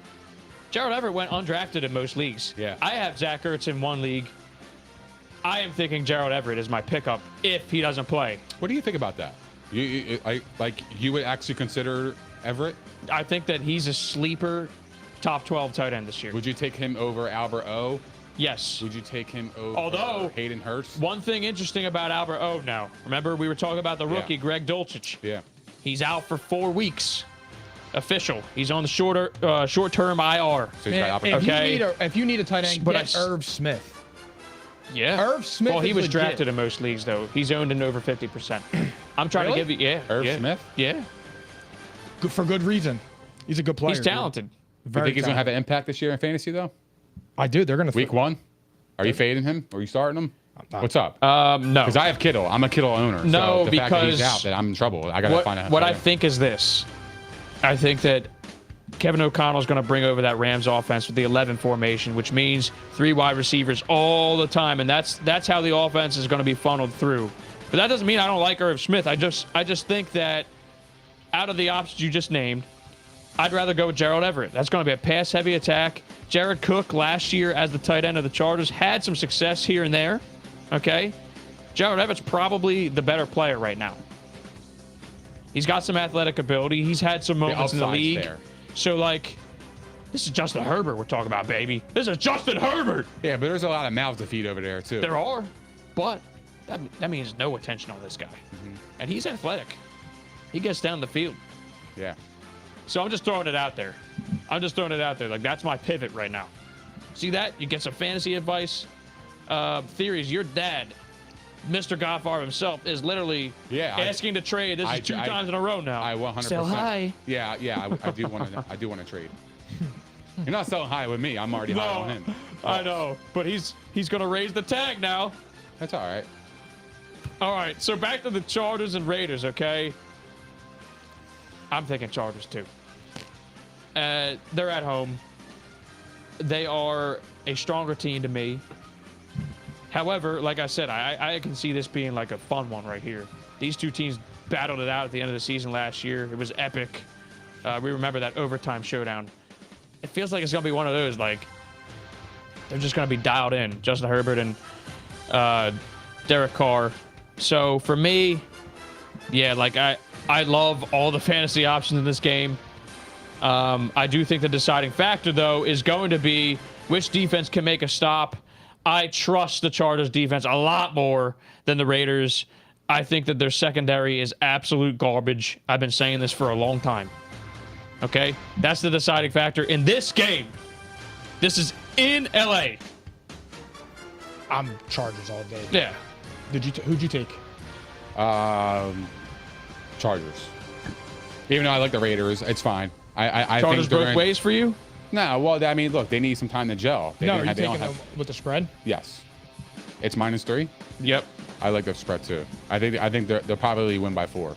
Gerald Everett went undrafted in most leagues. Yeah. I have Zach Ertz in one league. I am thinking Gerald Everett is my pickup if he doesn't play. What do you think about that? You would actually consider Everett? I think that he's a sleeper top 12 tight end this year. Would you take him over Albert O? Yes. Would you take him over Although, Hayden Hurst? One thing interesting about Albert O now. Remember, we were talking about the rookie, Greg Dulcich. Yeah. He's out for 4 weeks. Official. He's on the short-term IR. So he's got Albert. If you need a tight end, But get Irv Smith. Yeah. Irv Smith Well, he is was legit. drafted in most leagues, though. He's owned in over 50%. I'm trying Really? to give you, Irv Smith? Yeah. Good, for good reason. He's a good player. He's talented. You Very think he's going to have talented. an impact this year in fantasy, though? I do. They're going to Week 1? Are you fading him? Are you starting him? What's up? No. Because I have Kittle. I'm a Kittle owner. No, so the fact that he's because out, that I'm in trouble. I got to find out. What I think is this. I think that Kevin O'Connell's going to bring over that Rams offense with the 11 formation, which means 3 wide receivers all the time, and that's how the offense is going to be funneled through. But that doesn't mean I don't like Irv Smith. I just think that out of the options you just named, I'd rather go with Gerald Everett. That's going to be a pass-heavy attack. Jared Cook last year as the tight end of the Chargers had some success here and there. Okay, Gerald Everett's probably the better player right now. He's got some athletic ability. He's had some moments in the upside's league. there. So, like, this is Justin Herbert we're talking about, baby. This is Justin Herbert. Yeah, but there's a lot of mouths to feed over there, too. There are, but that means no attention on this guy. And he's athletic. He gets down the field. Yeah. So I'm just throwing it out there. Like, that's my pivot right now. See that? You get some fantasy advice. Theories. Your dad, Mr. Godfather himself, is literally asking to trade. This is 2 times in a row now. I 100%. Sell high. Yeah. I do want to. I do want to trade. You're not selling high with me. I'm already high on him. I know, but he's going to raise the tag now. That's all right. All right, so back to the Chargers and Raiders, okay? I'm thinking Chargers too. They're at home. They are a stronger team to me. However, like I said, I can see this being like a fun one right here. These two teams battled it out at the end of the season last year. It was epic. We remember that overtime showdown. It feels like it's going to be one of those, like, they're just going to be dialed in. Justin Herbert and Derek Carr. So for me, yeah, like I love all the fantasy options in this game. I do think the deciding factor, though, is going to be which defense can make a stop. I trust the Chargers defense a lot more than the Raiders. I think that their secondary is absolute garbage. I've been saying this for a long time. Okay? That's the deciding factor in this game. This is in LA. I'm Chargers all day. Yeah. Who'd you take? Chargers. Even though I like the Raiders, it's fine. I Chargers think they're both ways for you? No, well, I mean, look, they need some time to gel. They No, don't are you have- they don't taking have- them with the spread? Yes. It's -3. Yep. I like the spread too. I think they'll probably win by 4.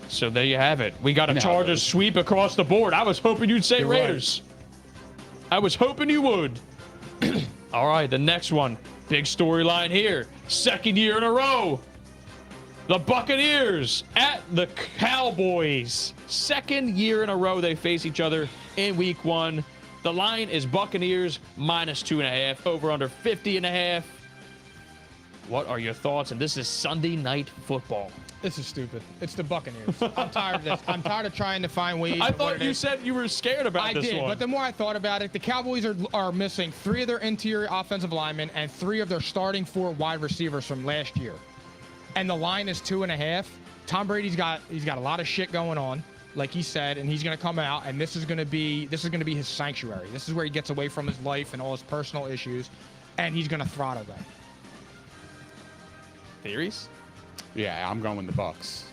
So there you have it. We got a No. Chargers sweep across the board. I was hoping you'd say You're right. Raiders. I was hoping you would. All right, the next one. Big storyline here. 2nd year in a row. The Buccaneers at the Cowboys. 2nd year in a row they face each other in week 1. The line is Buccaneers -2.5, over under 50.5. What are your thoughts? And this is Sunday Night Football. This is stupid. It's the Buccaneers. I'm tired of this. I'm tired of trying to find ways. I of what thought it you is. said you were scared about I this did, one. but the more I thought about it, the Cowboys are missing 3 of their interior offensive linemen and 3 of their starting 4 wide receivers from last year, and the line is 2.5. Tom Brady's got a lot of shit going on, like he said, and he's going to come out, and this is going to be his sanctuary. This is where he gets away from his life and all his personal issues, and he's going to throttle them. Theories? Yeah, I'm going with the Bucks.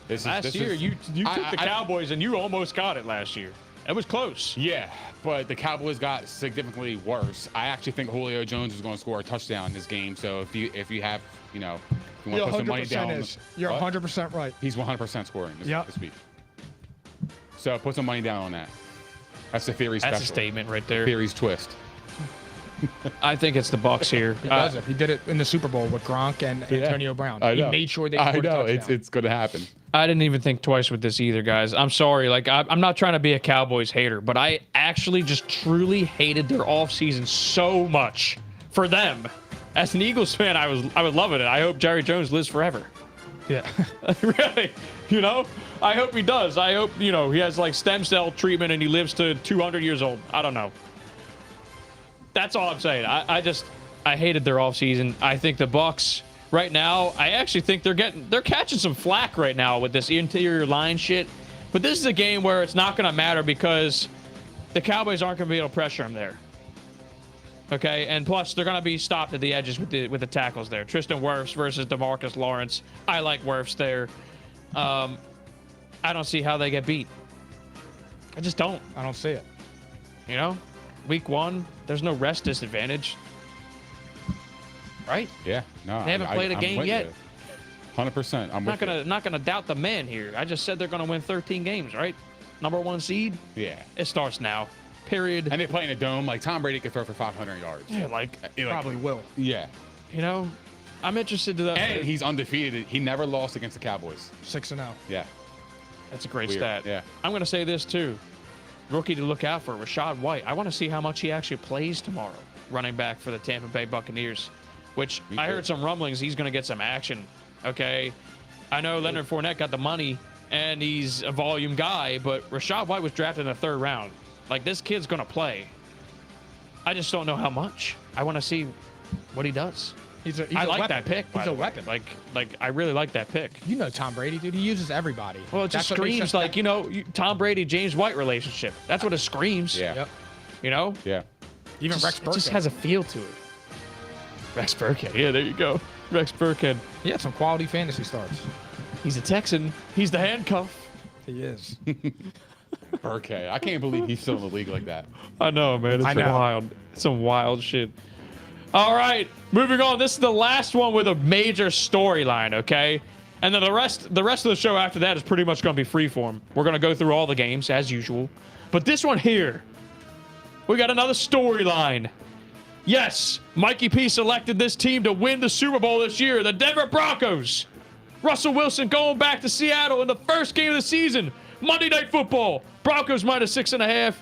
Last year, you took the Cowboys and you almost got it last year. It was close. Yeah, but the Cowboys got significantly worse. I actually think Julio Jones is going to score a touchdown in this game. So if you have, you know, if you want to put some money down, You're 100% right. He's 100% scoring this week. So put some money down on that. That's the theory special. That's a statement right there. Theory's twist. I think it's the Bucks here. He does it. He did it in the Super Bowl with Gronk and Antonio Brown. He made sure they scored a touchdown. It's going to happen. I didn't even think twice with this either, guys. I'm sorry. Like, I'm not trying to be a Cowboys hater, but I actually just truly hated their offseason so much for them. As an Eagles fan, I was loving it. I hope Jerry Jones lives forever. Yeah. Really. You know? I hope he does. I hope, you know, he has, like, stem cell treatment and he lives to 200 years old. I don't know. That's all I'm saying. I hated their offseason. I think the Bucks right now, I actually think they're catching some flack right now with this interior line shit. But this is a game where it's not going to matter because the Cowboys aren't going to be able to pressure them there. Okay, and plus they're going to be stopped at the edges with the tackles there. Tristan Wirfs versus DeMarcus Lawrence. I like Wirfs there. I don't see how they get beat. I just don't. I don't see it. You know? Week 1, there's no rest disadvantage. Right? Yeah. No. They haven't played a game yet. 100%. I'm not gonna doubt the man here. I just said they're gonna win 13 games, right? Number 1 seed. Yeah. It starts now. Period. And they play in a dome. Like Tom Brady could throw for 500 yards. Yeah, like probably will. Yeah. You know, I'm interested to that. And he's undefeated. He never lost against the Cowboys. 6-0. Yeah. That's a great Weird. stat. Yeah. I'm gonna say this too. Rookie to look out for, Rachaad White. I want to see how much he actually plays tomorrow, running back for the Tampa Bay Buccaneers, which I heard some rumblings he's going to get some action. Okay. I know Leonard Fournette got the money and he's a volume guy, but Rachaad White was drafted in the 3rd round. Like, this kid's going to play. I just don't know how much. I want to see what he does. I like that pick. He's a weapon. Like I really like that pick. You know Tom Brady, dude. He uses everybody. Well, it just screams like, you know, Tom Brady, James White relationship. That's what it screams. Yeah. Yep. You know? Yeah. Even Rex Burkhead. It just has a feel to it. Rex Burkhead. Yeah, there you go. Rex Burkhead. He had some quality fantasy starts. He's a Texan. He's the handcuff. He is. Burkhead. I can't believe he's still in the league like that. I know, man. It's wild. It's some wild shit. All right, moving on. This is the last one with a major storyline, okay? And then the rest of the show after that is pretty much going to be freeform. We're going to go through all the games as usual. But this one here, we got another storyline. Yes, Mikey P selected this team to win the Super Bowl this year, the Denver Broncos. Russell Wilson going back to Seattle in the first game of the season. Monday Night Football. Broncos minus 6.5.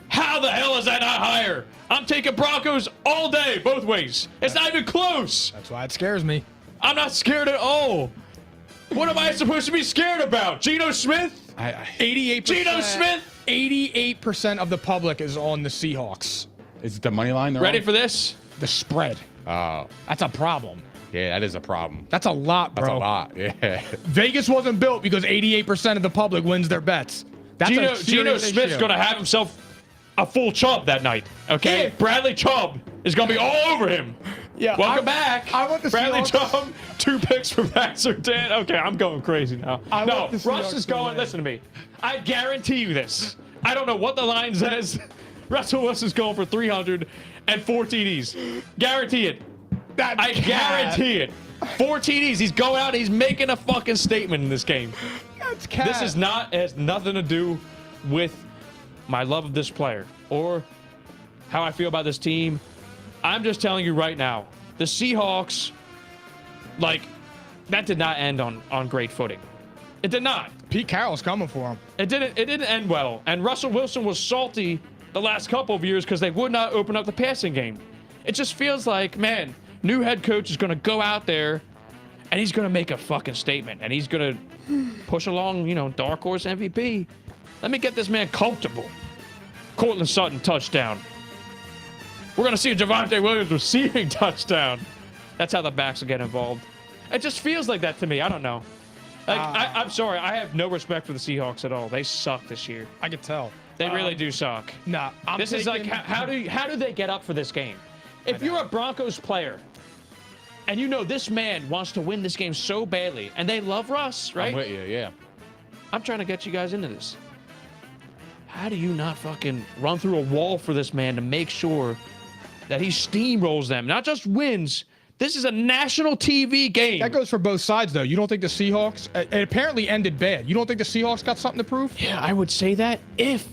How the hell is that not higher? I'm taking Broncos all day, both ways. It's not even close. That's why it scares me. I'm not scared at all. What am I supposed to be scared about? Geno Smith? 88%. Geno Smith? 88% of the public is on the Seahawks. Is it the money line? Ready for this? The spread. Oh. That's a problem. Yeah, that is a problem. That's a lot, bro. That's a lot. Yeah. Vegas wasn't built because 88% of the public wins their bets. That's Geno Smith's going to have himself a full Chubb that night, okay? Yeah. Bradley Chubb is going to be all over him. Yeah, Welcome back. I want the Bradley Seahawks. Chubb, 2 picks for Matt Surtain. Okay, I'm going crazy now. No, Russ is going, listen to me. I guarantee you this. I don't know what the line says. Russell Wilson's going for 304 TDs. Guarantee it. I guarantee it. 4 TDs. He's going out. He's making a fucking statement in this game. That's cat. This has nothing to do with my love of this player or how I feel about this team. I'm just telling you right now, the Seahawks, like, that did not end on great footing. It did not. Pete Carroll's coming for him. It didn't end well. And Russell Wilson was salty the last couple of years because they would not open up the passing game. It just feels like, man, new head coach is going to go out there and he's going to make a fucking statement and he's going to push along, you know, dark horse MVP. Let me get this man comfortable. Cortland Sutton touchdown. We're going to see a Javonte Williams receiving touchdown. That's how the backs will get involved. It just feels like that to me. I don't know. Like, I'm sorry. I have no respect for the Seahawks at all. They suck this year. I could tell. They really do suck. Nah, This is like, how do they get up for this game? If you're a Broncos player And you know this man wants to win this game so badly, and they love Russ, right? I'm with you, yeah. I'm trying to get you guys into this. How do you not fucking run through a wall for this man to make sure that he steamrolls them, not just wins? This is a national TV game. That goes for both sides, though. You don't think the Seahawks, it apparently ended bad. You don't think the Seahawks got something to prove? Yeah, I would say that if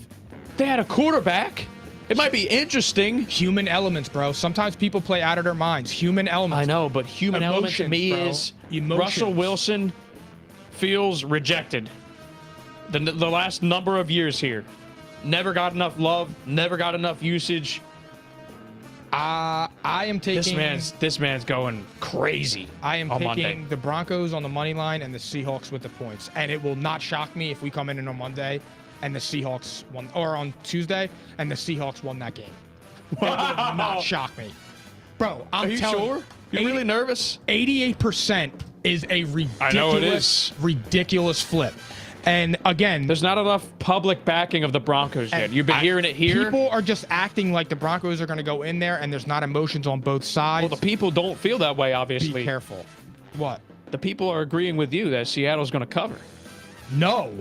they had a quarterback, it might be interesting. Human elements, bro. Sometimes people play out of their minds. Human elements. I know, but human element to me Emotions, bro. is Emotions. Russell Wilson feels rejected. The last number of years here. Never got enough love, never got enough usage. I am taking... This man's going crazy. I am on taking Monday. the Broncos on the money line and the Seahawks with the points. And it will not shock me if we come in on Monday and the Seahawks won, or on Tuesday, and the Seahawks won that game. It will not shock me. Bro, I'm Are you telling sure? You're really nervous? 88% is a ridiculous, I know it is. ridiculous flip. And again, There's not enough public backing of the Broncos yet. and You've been hearing it here. People are just acting like the Broncos are going to go in there, and there's not emotions on both sides. Well, the people don't feel that way, obviously. Be careful. What? The people are agreeing with you that Seattle's going to cover. No.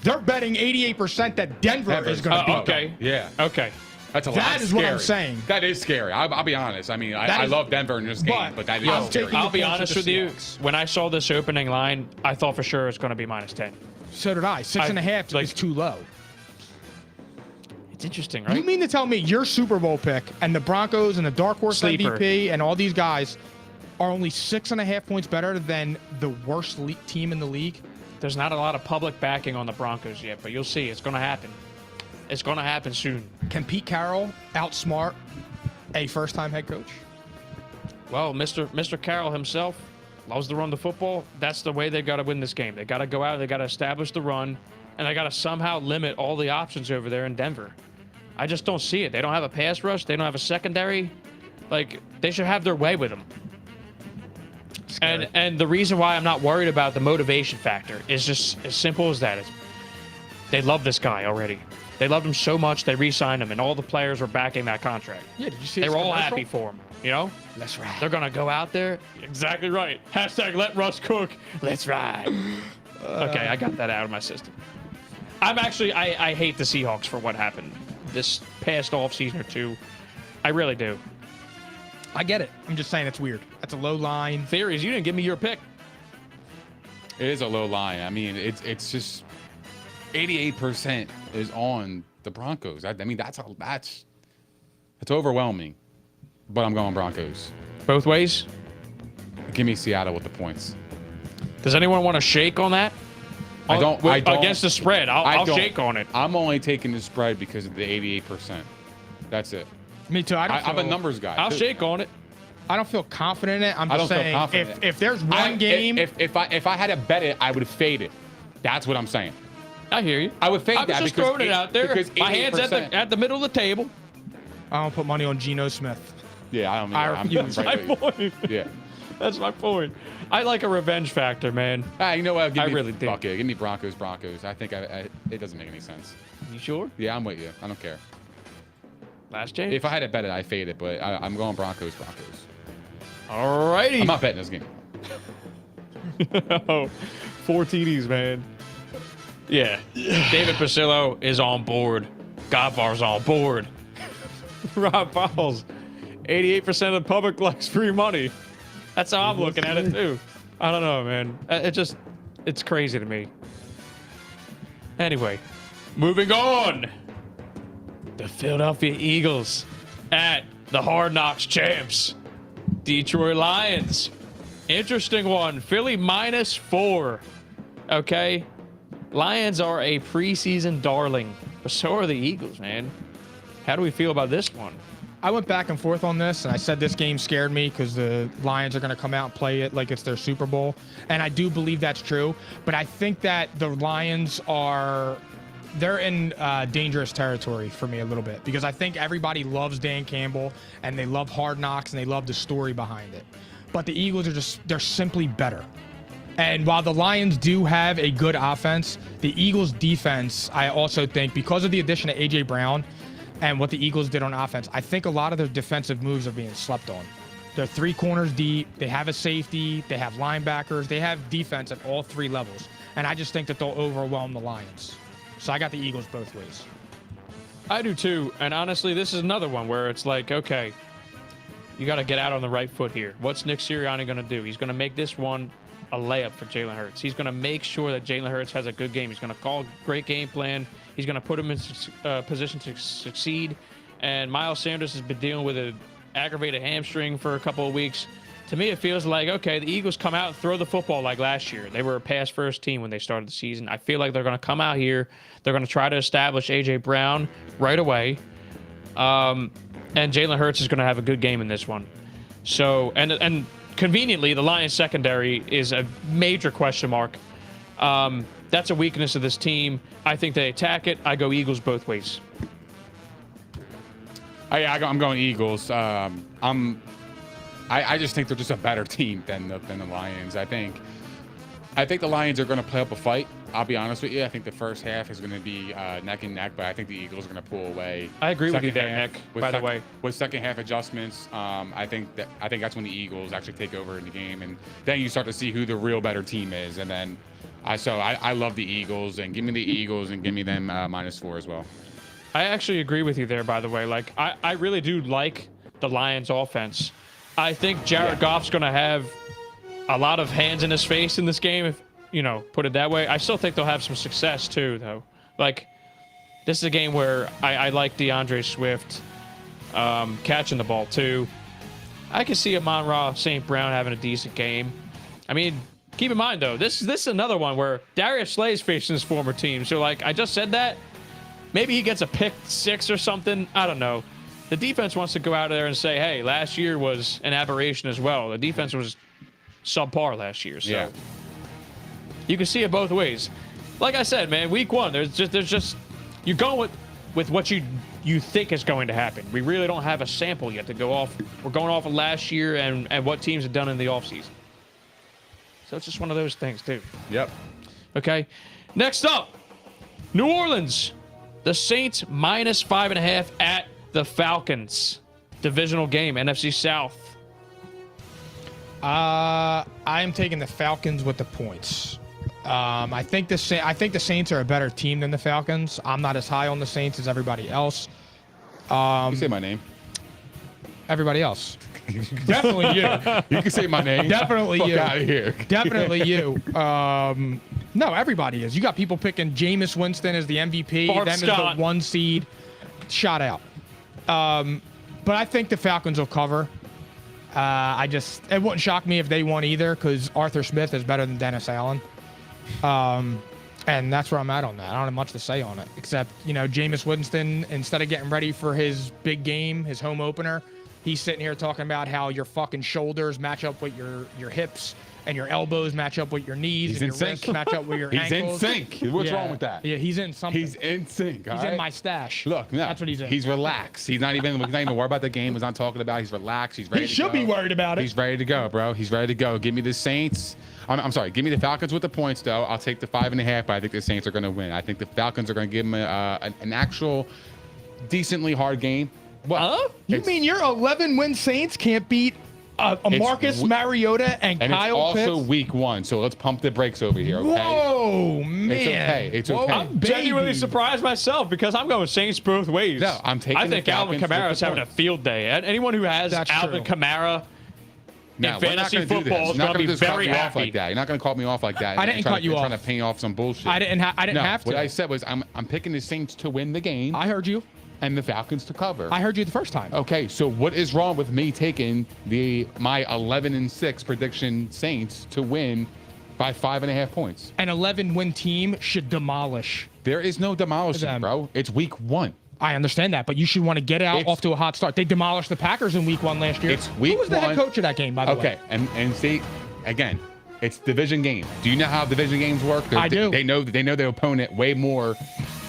They're betting 88% that Denver is going to beat them. Okay. Yeah. Okay. That's a lot. That is what I'm scary. saying. That is scary. I'll be honest. I mean, I is- love Denver in this game, but that is I'm scary. taking- I'll be points honest with with the you. Seahawks. When I saw this opening line, I thought for sure it's going to be -10. So did I. 6.5 like- is too low. It's interesting, You right? mean to tell me your Super Bowl pick and the Broncos and the Dark Horse Sleeper. MVP and all these guys are only 6.5 points better than the worst team in the league? There's not a lot of public backing on the Broncos yet, but you'll see. It's going to happen. It's going to happen soon. Can Pete Carroll outsmart a first-time head coach? Well, Mr. Carroll himself loves to run the football. That's the way they got to win this game. They got to go out, they got to establish the run, and they got to somehow limit all the options over there in Denver. I just don't see it. They don't have a pass rush. They don't have a secondary. Like, they should have their way with them. And the reason why I'm not worried about the motivation factor is just as simple as that. They love this guy already. They loved him so much they re-signed him, and all the players were backing that contract. Yeah, did you see They this were all commercial? happy for him, you know? Let's ride. They're going to go out there. Exactly right. Hashtag let Russ cook. Let's ride. Okay, I got that out of my system. I hate the Seahawks for what happened this past offseason or two. I really do. I get it. I'm just saying it's weird. That's a low line. Theories, you didn't give me your pick. It is a low line. I mean, it's just 88% is on the Broncos. I mean, that's overwhelming. But I'm going Broncos. Both ways? Give me Seattle with the points. Does anyone want to shake on that? I don't. Against the spread. I'll don't. shake on it. I'm only taking the spread because of the 88%. That's it. Me too. I'm a numbers guy. I'll too. shake on it. I don't feel confident in it. I'm I just don't feel saying confident. if there's one game, If I had to bet it, I would fade it. That's what I'm saying. I hear you. I would fade I was that just because throwing it out there. because My hand's 88%. at the middle of the table. I don't put money on Geno Smith. Yeah, I don't. I I'm refuse. That's my right with you. point. Yeah. That's my point. I like a revenge factor, man. You know what? Give I me, really do. Fuck it. Give me Broncos. I think it doesn't make any sense. You sure? Yeah, I'm with you. I don't care. Last chance? If I had to bet it, I fade it, but I'm going Broncos. Alrighty. I'm not betting this game. Oh, 4 TDs, man. Yeah. David Pasillo is on board. Godbar's on board. Rob Fowles, 88% of the public likes free money. That's how I'm looking at it, too. I don't know, man. It's crazy to me. Anyway, moving on. The Philadelphia Eagles at the Hard Knocks champs. Detroit Lions. Interesting one. Philly -4. Okay. Lions are a preseason darling, but so are the Eagles, man. How do we feel about this one? I went back and forth on this, and I said this game scared me because the Lions are going to come out and play it like it's their Super Bowl. And I do believe that's true. But I think that the Lions they're in dangerous territory for me a little bit because I think everybody loves Dan Campbell and they love Hard Knocks and they love the story behind it. But the Eagles they're simply better. And while the Lions do have a good offense, the Eagles defense, I also think because of the addition of A.J. Brown and what the Eagles did on offense, I think a lot of their defensive moves are being slept on. They're 3 corners deep. They have a safety. They have linebackers. They have defense at all 3 levels. And I just think that they'll overwhelm the Lions. So I got the Eagles both ways. I do too. And honestly, this is another one where it's like, okay, you got to get out on the right foot here. What's Nick Sirianni going to do? He's going to make this one a layup for Jalen Hurts. He's going to make sure that Jalen Hurts has a good game. He's going to call a great game plan. He's going to put him in position to succeed. And Miles Sanders has been dealing with an aggravated hamstring for a couple of weeks. To me, it feels like, okay, the Eagles come out and throw the football like last year. They were a pass-first team when they started the season. I feel like they're going to come out here. They're going to try to establish A.J. Brown right away. And Jalen Hurts is going to have a good game in this one. So, and conveniently, the Lions secondary is a major question mark. That's a weakness of this team. I think they attack it. I go Eagles both ways. I'm going Eagles. I just think they're just a better team than the Lions. I think the Lions are going to play up a fight. I'll be honest with you. I think the first half is going to be neck and neck, but I think the Eagles are going to pull away. I agree with you there, Nick. By the way, with second half adjustments, I think that's when the Eagles actually take over in the game, and then you start to see who the real better team is. And then I love the Eagles, and give me the Eagles and give me them -4 as well. I actually agree with you there. By the way, like I really do like the Lions offense. I think Jared Goff's going to have a lot of hands in his face in this game, if put it that way. I still think they'll have some success too, though. Like, this is a game where I like DeAndre Swift catching the ball too. I can see Amon-Ra St. Brown having a decent game. I mean, keep in mind though, this is another one where Darius Slay's facing his former team. So like I just said that, maybe he gets a pick 6 or something. I don't know. The defense wants to go out there and say, hey, last year was an aberration as well. The defense was subpar last year. So yeah. You can see it both ways. Like I said, man, week 1, there's just you're going with what you think is going to happen. We really don't have a sample yet to go off. We're going off of last year and what teams have done in the offseason. So it's just one of those things, too. Yep. Okay. Next up, New Orleans. The Saints -5.5 at the Falcons. Divisional game, NFC South. I am taking the Falcons with the points. I think the Saints are a better team than the Falcons. I'm not as high on the Saints as everybody else. You say my name. Everybody else. Definitely you. You can say my name. Definitely you. Out of here. Definitely you. No, everybody is. You got people picking Jameis Winston as the MVP, Bart them Scott. as the 1 seed. Shot out. But I think the Falcons will cover. It wouldn't shock me if they won either, because Arthur Smith is better than Dennis Allen. And that's where I'm at on that. I don't have much to say on it, except, Jameis Winston, instead of getting ready for his big game, his home opener, he's sitting here talking about how your fucking shoulders match up with your hips, and your elbows match up with your knees, He's and in your sync. wrists match up with your He's ankles. in sync. What's Yeah. wrong with that? Yeah, he's in something. He's in sync. He's in my stash. Look, no, That's what he's in. He's relaxed. He's not even worried about the game. He's not talking about. He's relaxed. He's ready. He should be worried about it. He's ready to go, bro. He's ready to go. Give me the Saints. I'm sorry. Give me the Falcons with the points, though. I'll take the 5.5, but I think the Saints are going to win. I think the Falcons are going to give them an actual decently hard game. Well, You mean your 11-win Saints can't beat a Marcus Mariota and Kyle it's also Pitts? week 1, so let's pump the brakes over here, okay? Whoa, man. It's okay. It's Whoa, okay. I'm genuinely baby. surprised myself because I'm going Saints both ways. No, I'm taking I the think Alvin Falcons with Kamara is the having a points. field day. Anyone who has That's Alvin true. Kamara No, in we're not fantasy going to do football this. is You're not going to going be to just cut very me off happy. like that. You're not going to call me off like that. I didn't cut you Trying off. to pay off some bullshit. I didn't have to. What I said was I'm picking the Saints to win the game I heard you. and the Falcons to cover. I heard you the first time. Okay, so what is wrong with me taking my 11-6 prediction Saints to win by 5.5 points? An 11-win team should demolish. There is no demolishing, Them. bro. It's week 1. I understand that, but you should want to get out off to a hot start. They demolished the Packers in week 1 last year. It's week Who was the head 1. coach of that game, by the way? Okay, and see, again, it's division game. Do you know how division games work? I do. They know their opponent way more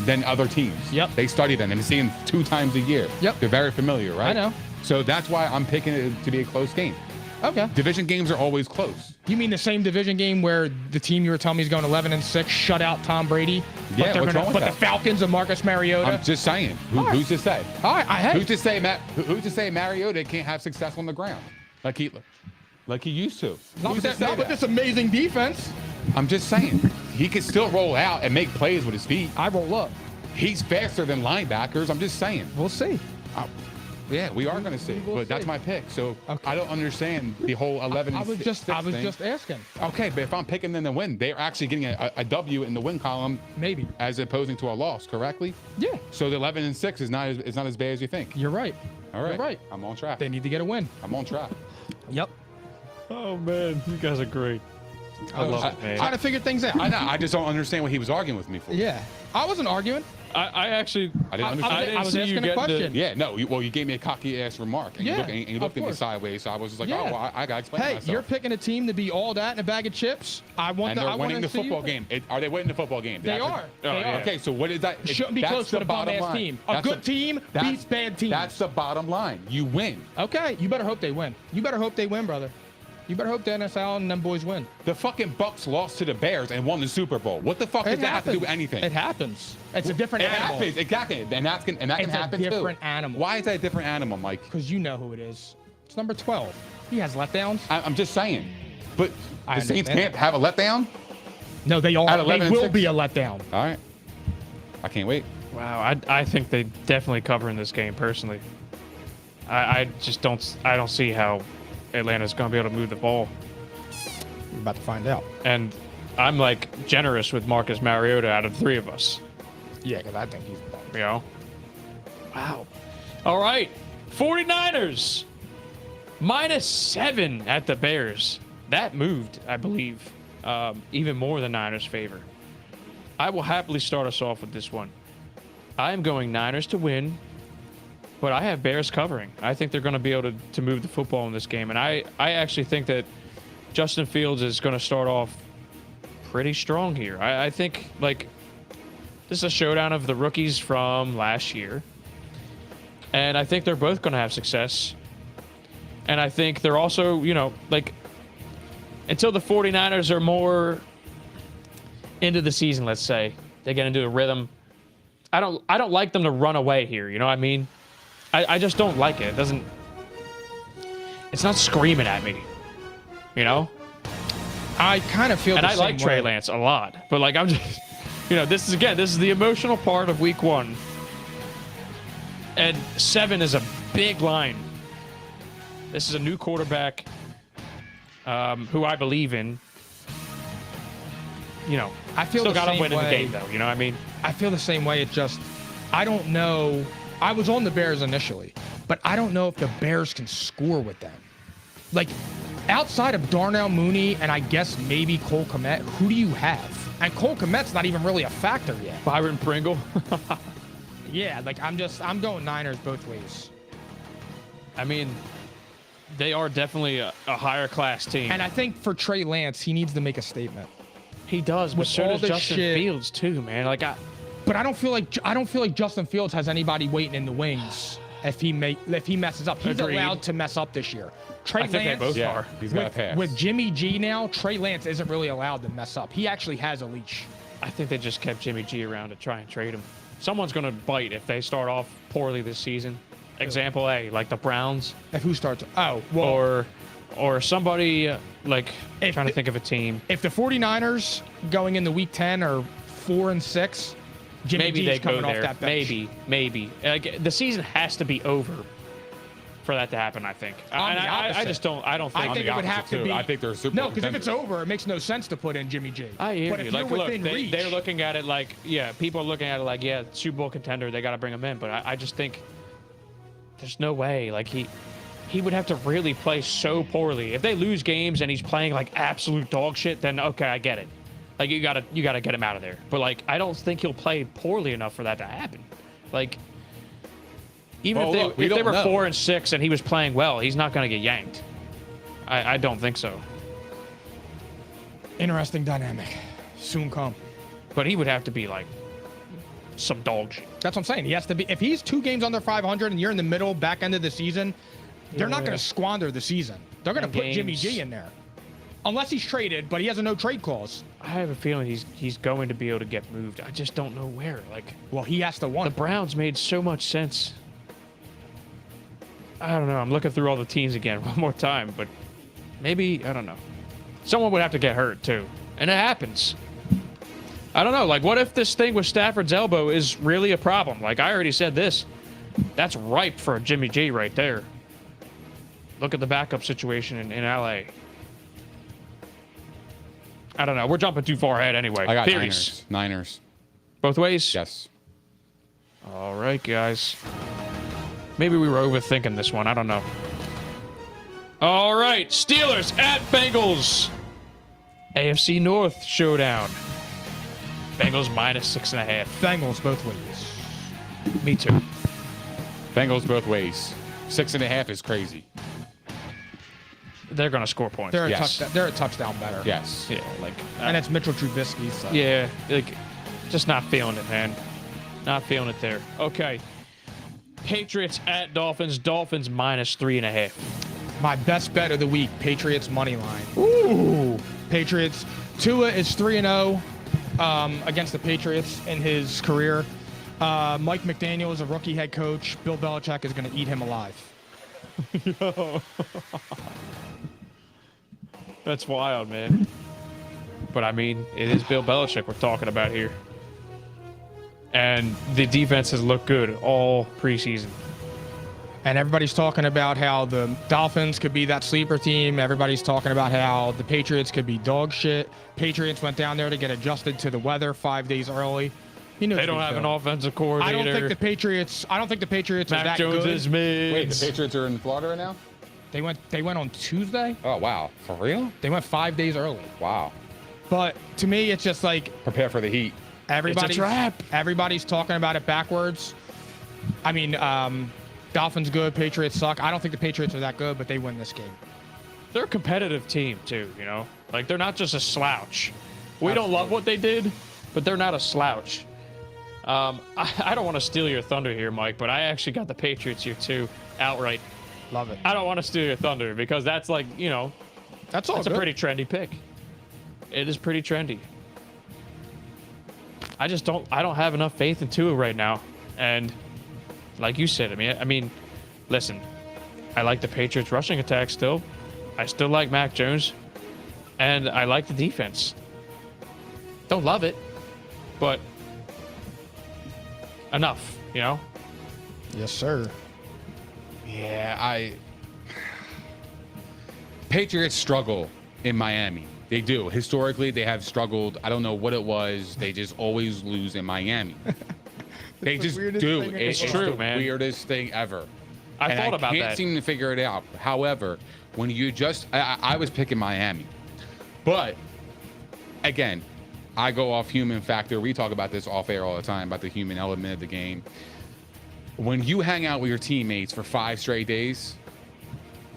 than other teams. Yep. They study them and they see them 2 times a year. Yep. They're very familiar, right? I know. So that's why I'm picking it to be a close game. Okay. Division games are always close. You mean the same division game where the team you were telling me is going 11-6 shut out Tom Brady? Yeah, what's wrong with But that? the Falcons and Marcus Mariota? I'm just saying. All right. Who's to say? All right, Who's to say Mariota can't have success on the ground? like he used to. Not Who's with, to not say with that? this amazing defense. I'm just saying, he can still roll out and make plays with his feet. I roll up. He's faster than linebackers. I'm just saying. We'll see. Yeah, we are going to see, will but that's see. my pick. So Okay. I don't understand the whole 11. I was just asking. Okay, but if I'm picking them to win, they're actually getting a W in the win column, Maybe. as opposing to a loss, correctly? Yeah, So the 11-6 is not as bad as you think. you're right. All right, You're right. I'm on track. They need to get a win. I'm on track. Yep. Oh man, you guys are great. I love it, man. Trying to figure things out. I know. I just don't understand what he was arguing with me for. Yeah. I wasn't arguing. I actually I didn't understand. I didn't I was see asking you a getting question. Yeah, no. You gave me a cocky ass remark, and Yeah, you of looked at me course. sideways. So I was just like, Yeah. oh, well, I gotta explain Hey, myself. you're picking a team to be all that in a bag of chips. I want and the, they're I winning want the to see football you. game. Are they winning the football game? They That's are. Oh, They yeah. are. Okay, so what is that? It shouldn't be That's close to the bottom bum-ass line. team. A That's good team beats bad teams. That's the bottom line. You win. Okay, you better hope they win. You better hope they win, brother. You better hope Dennis Allen and them boys win. The fucking Bucks lost to the Bears and won the Super Bowl. What the fuck does that have to do with anything? It happens. It's a different It animal. happens, exactly, and that can It's a happen too. different animal. Why is that a different animal, Mike? Because you know who it is. It's number 12. He has letdowns. I'm just saying. But I the Saints understand. can't have a letdown. No, they are. At They 11 will and be a letdown. All right, I can't wait. Wow, I think they definitely cover in this game personally. I just don't see how Atlanta's going to be able to move the ball. We're about to find out. And I'm like generous with Marcus Mariota out of the three of us. Yeah, because I think he's the bum. You know? Wow. All right. 49ers -7 at the Bears. That moved, I believe, even more than Niners' favor. I will happily start us off with this one. I am going Niners to win, but I have Bears covering. I think they're going to be able to move the football in this game. And I actually think that Justin Fields is going to start off pretty strong here. I think, like, this is a showdown of the rookies from last year. And I think they're both going to have success. And I think they're also, you know, like, until the 49ers are more into the season, let's say, they get into a rhythm. I don't like them to run away here, you know what I mean? I just don't like it. It's not screaming at me. You know? I kind of feel And the I same like Trey way. Lance a lot. But, like, I'm just, you know, this is the emotional part of week 1. And 7 is a big line. This is a new quarterback who I believe in. You know, I feel still the got him same winning the way. game, though. You know what I mean? I feel the same way. It just, I don't know. I was on the Bears initially, but I don't know if the Bears can score with them. Like, outside of Darnell Mooney and I guess maybe Cole Kmet, who do you have? And Cole Kmet's not even really a factor yet. Byron Pringle. Yeah, like I'm going Niners both ways. I mean, they are definitely a higher class team. And I think for Trey Lance, he needs to make a statement. he does, but with so all does this Justin shit- Fields too, man. Like, But I don't feel like Justin Fields has anybody waiting in the wings if he messes up. He's Agreed. allowed to mess up this year. Trey I think Lance, they both Yeah, are. he's got a pass. with Jimmy G now, Trey Lance isn't really allowed to mess up. He actually has a leash. I think they just kept Jimmy G around to try and trade him. Someone's going to bite if they start off poorly this season. Example A, like the Browns, If who starts? Oh, well, or somebody like If trying to the- think of a team. if the 49ers going into week 10 are 4-6, Jimmy Maybe G's they go coming off there. that bench. Maybe. Like, the season has to be over for that to happen. I think. I'm And the I opposite. just don't. I don't I think. think the it would have opposite, to too. be. I think they're a Super No, Bowl because if it's contender. over, it makes no sense to put in Jimmy G. I hear but you. if Like, you're look, within reach, they're looking at it like, yeah, people are looking at it like, yeah, Super Bowl contender. They got to bring him in. But I just think there's no way. Like, he would have to really play so poorly. If they lose games and he's playing like absolute dog shit, then okay, I get it. Like, you gotta get him out of there. But like, I don't think he'll play poorly enough for that to happen. Like, even Well, look, we if they don't were know. 4-6 and he was playing well, he's not gonna get yanked. I don't think so. interesting dynamic. Soon come. But he would have to be like some dog shit. That's what I'm saying. He has to be. If he's 2 games under 500 and you're in the middle, back end of the season, they're not Yeah. going to squander the season. They're going to And put Jimmy games. G in there, unless he's traded. But he has a no trade clause. I have a feeling he's going to be able to get moved. I just don't know where. Like, Well, he has to the want. Browns made so much sense. I don't know. I'm looking through all the teams again one more time, but maybe, I don't know. Someone would have to get hurt too. And it happens. I don't know. Like, what if this thing with Stafford's elbow is really a problem? Like, I already said this. That's ripe for a Jimmy G right there. Look at the backup situation in LA. I don't know. We're jumping too far ahead anyway. I got Theories. Niners. Both ways? Yes. All right, guys. Maybe we were overthinking this one. I don't know. All right. Steelers at Bengals. AFC North showdown. Bengals -6.5. Bengals both ways. Me too. Bengals both ways. 6.5 is crazy. They're going to score points. They're a, Yes. they're a touchdown better. Yes. Yeah, like... And it's Mitchell Trubisky. So. Yeah, like, just not feeling it, man. Not feeling it there. Okay. Patriots at Dolphins. Dolphins -3.5. My best bet of the week, Patriots money line. Ooh. Patriots. Tua is 3-0 against the Patriots in his career. Mike McDaniel is a rookie head coach. Bill Belichick is going to eat him alive. That's wild, man. But, I mean, it is Bill Belichick we're talking about here. And the defense has looked good all preseason. And everybody's talking about how the Dolphins could be that sleeper team. Everybody's talking about how the Patriots could be dog shit. Patriots went down there to get adjusted to the weather 5 days early. He knows They don't have an offensive coordinator. I don't think the Patriots are Mac that Jones good. is mid. Wait, the Patriots are in Florida right now? They went on Tuesday. Oh, wow. For real? They went 5 days early. Wow. But to me, it's just like Prepare for the heat. everybody's trap. Everybody's talking about it backwards. I mean, Dolphins good, Patriots suck. I don't think the Patriots are that good, but they win this game. They're a competitive team, too, you know? Like, they're not just a slouch. We don't love what they did, but they're not a slouch. I don't want to steal your thunder here, Mike, but I actually got the Patriots here, too, outright. Love it. I don't want to steal your thunder because that's like, you know, That's all that's a good. pretty trendy pick. It is pretty trendy. I don't have enough faith in Tua right now. And like you said, I mean, listen, I like the Patriots rushing attack still. I still like Mac Jones. And I like the defense. Don't love it, but enough, you know? Yes, sir. Yeah, Patriots struggle in Miami. They do. Historically, they have struggled. I don't know what it was. They just always lose in Miami. They the just weirdest do. thing in It's the world. True, the man. weirdest thing ever. I thought about I can't that. seem to figure it out. However, when you just... I was picking Miami. But, again, I go off human factor. We talk about this off air all the time, about the human element of the game. When you hang out with your teammates for 5 straight days,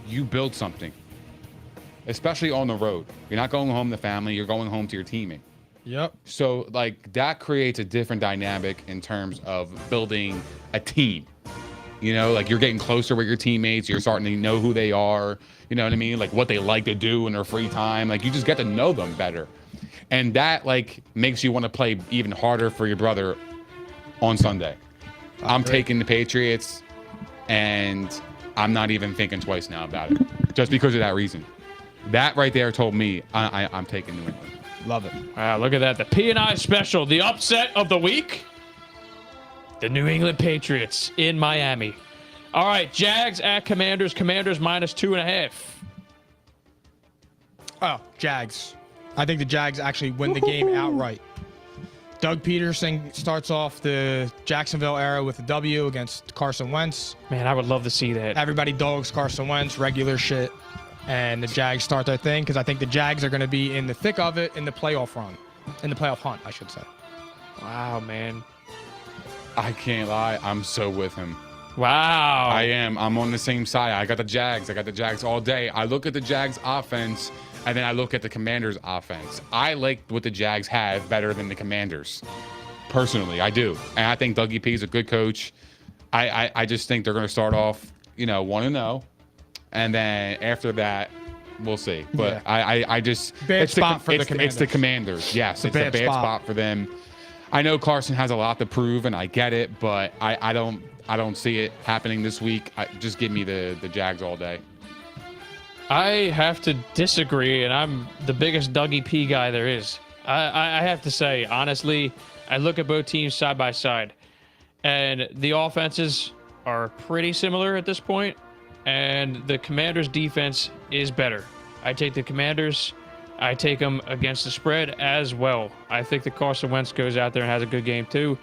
you build something, especially on the road. You're not going home to family. You're going home to your teammate. Yep. So, like, that creates a different dynamic in terms of building a team. You know, like, you're getting closer with your teammates. You're starting to know who they are. You know what I mean? Like, what they like to do in their free time. Like, you just get to know them better. And that, like, makes you want to play even harder for your brother on Sunday. I'm taking the Patriots, and I'm not even thinking twice now about it, just because of that reason. That right there told me I'm taking New England. Love it. Wow, look at that. The P&I special, the upset of the week. The New England Patriots in Miami. All right, Jags at Commanders. Commanders -2.5. Oh, Jags. I think the Jags actually win the game outright. Doug Peterson starts off the Jacksonville era with a W against Carson Wentz. Man, I would love to see that. Everybody dogs Carson Wentz, regular shit. And the Jags start their thing because I think the Jags are going to be in the thick of it in the playoff run. In the playoff hunt, I should say. Wow, man. I can't lie. I'm so with him. Wow. I am. I'm on the same side. I got the Jags. I got the Jags all day. I look at the Jags offense, and then I look at the Commanders offense. I like what the Jags have better than the Commanders. Personally, I do. And I think Dougie P is a good coach. I just think they're going to start off, 1-0. And then after that, we'll see. But Yeah. I just... Bad spot for the It's the Commanders. Commanders. Yes, it's a bad bad spot spot for them. I know Carson has a lot to prove, and I get it, but I don't I don't see it happening this week. Just give me the Jags all day. I have to disagree, and I'm the biggest Dougie P guy there is. I have to say, honestly, I look at both teams side by side, and the offenses are pretty similar at this point, and the Commanders' defense is better. I take the Commanders. I take them against the spread as well. I think that Carson Wentz goes out there and has a good game too.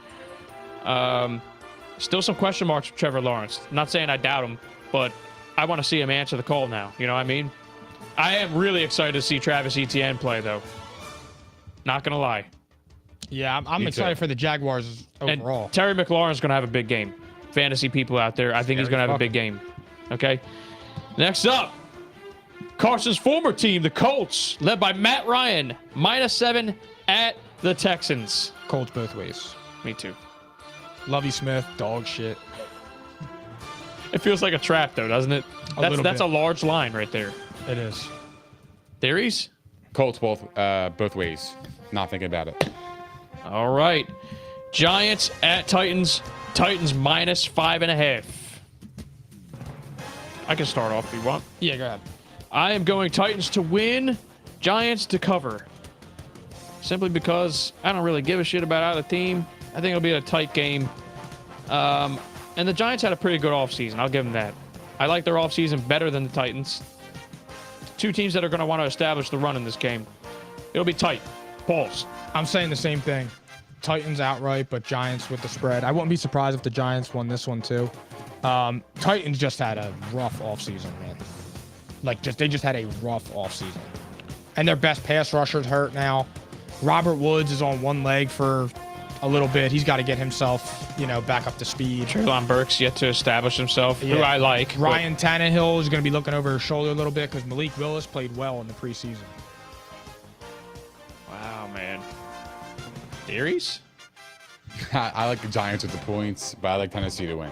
Still some question marks for Trevor Lawrence. Not saying I doubt him, but I want to see him answer the call now. You know what I mean? I am really excited to see Travis Etienne play, though. Not going to lie. Yeah, I'm excited for the Jaguars overall. And Terry McLaurin's going to have a big game. Fantasy people out there, I think he's going to have a big game. Okay? Next up, Carson's former team, the Colts, led by Matt Ryan, -7 at the Texans. Colts both ways. Me too. Lovie Smith, dog shit. It feels like a trap, though, doesn't it? That's a large line right there. It is. Theories? Colts both ways. Not thinking about it. All right. Giants at Titans. Titans -5.5. I can start off if you want. Yeah, go ahead. I am going Titans to win, Giants to cover. Simply because I don't really give a shit about either team. I think it'll be a tight game. And the Giants had a pretty good offseason. I'll give them that. I like their offseason better than the Titans. Two teams that are going to want to establish the run in this game. It'll be tight. Pauls. I'm saying the same thing. Titans outright, but Giants with the spread. I wouldn't be surprised if the Giants won this one too. Titans just had a rough offseason, man. They just had a rough offseason. And their best pass rusher's hurt now. Robert Woods is on one leg for a little bit. He's got to get himself, back up to speed. Treylon Burks yet to establish himself, who I like. Ryan Tannehill is going to be looking over his shoulder a little bit because Malik Willis played well in the preseason. Wow, man. Theories? I like the Giants with the points, but I like Tennessee to win.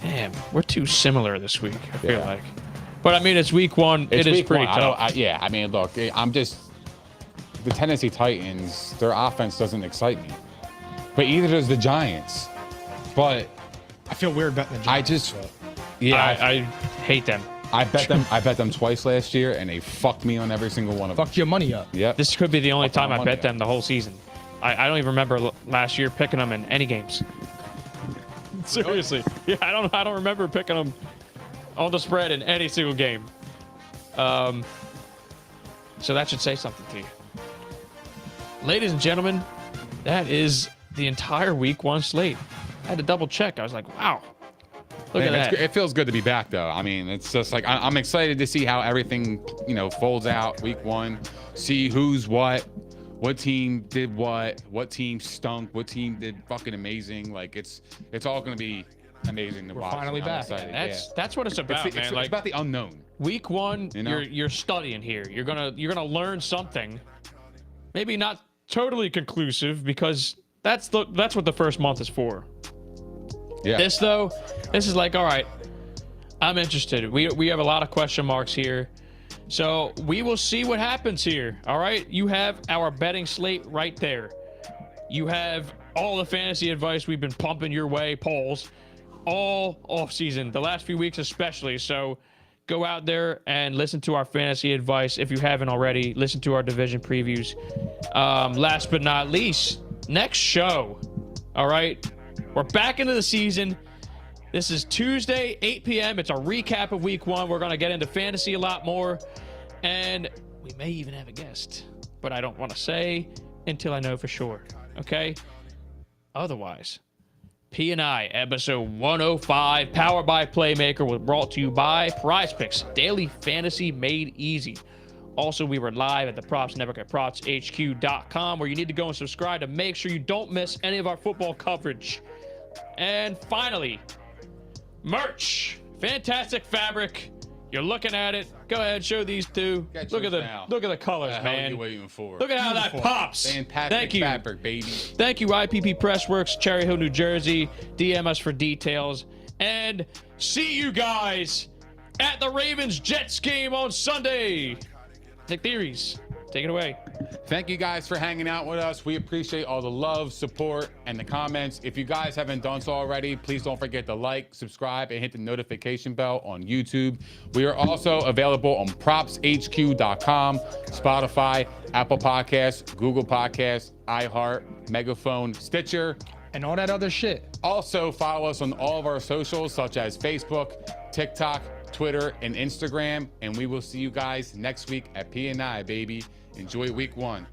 Damn, we're too similar this week, I feel like. But, I mean, it's week one. It is pretty tough. Look, the Tennessee Titans, their offense doesn't excite me. But either does the Giants. But I feel weird betting the Giants. I hate them. I bet them twice last year, and they fucked me on every single one of them. Fucked your money up. Yep. This could be the only time I bet them the whole season. I don't even remember last year picking them in any games. Seriously. Yeah, I don't remember picking them on the spread in any single game. So that should say something to you. Ladies and gentlemen, that is the entire week one slate. I had to double check. I was like, wow. Look at that. It feels good to be back, though. I mean, it's just like I'm excited to see how everything, folds out week one. See who's what team did what team stunk, what team did fucking amazing. Like it's all going to be amazing to watch. We're finally back. That's what it's about, man. It's about the unknown. Week one, you're studying here. You're gonna learn something. Maybe not totally conclusive because that's what the first month is for. Yeah. This is like, all right, I'm interested. We have a lot of question marks here. So we will see what happens here. All right. You have our betting slate right there. You have all the fantasy advice we've been pumping your way, polls, all off season, the last few weeks especially. So go out there and listen to our fantasy advice. If you haven't already, listen to our division previews. Last but not least, next show. All right. We're back into the season. This is Tuesday, 8 p.m. It's a recap of week one. We're going to get into fantasy a lot more. And we may even have a guest. But I don't want to say until I know for sure. Okay? Otherwise, P&I episode 105, powered by Playmaker, was brought to you by Prize Picks, daily fantasy made easy. Also, we were live at the Props Network at propshq.com, where you need to go and subscribe to make sure you don't miss any of our football coverage. And finally, merch. Fantastic fabric. You're looking at it. Go ahead, show these two. Look at the colors, man. What are you waiting for? Look at how that pops. Fantastic Thank you. fabric, baby. Thank you, IPP Pressworks, Cherry Hill, New Jersey. DM us for details. And see you guys at the Ravens-Jets game on Sunday. Nick Theories, take it away. Thank you guys for hanging out with us. We appreciate all the love, support, and the comments. If you guys haven't done so already, please don't forget to like, subscribe, and hit the notification bell on YouTube. We are also available on propshq.com, Spotify, Apple Podcasts, Google Podcasts, iHeart, Megaphone, Stitcher, And all that other shit. Also, follow us on all of our socials, such as Facebook, TikTok, Twitter, and Instagram. And we will see you guys next week at P&I, baby. Enjoy week 1.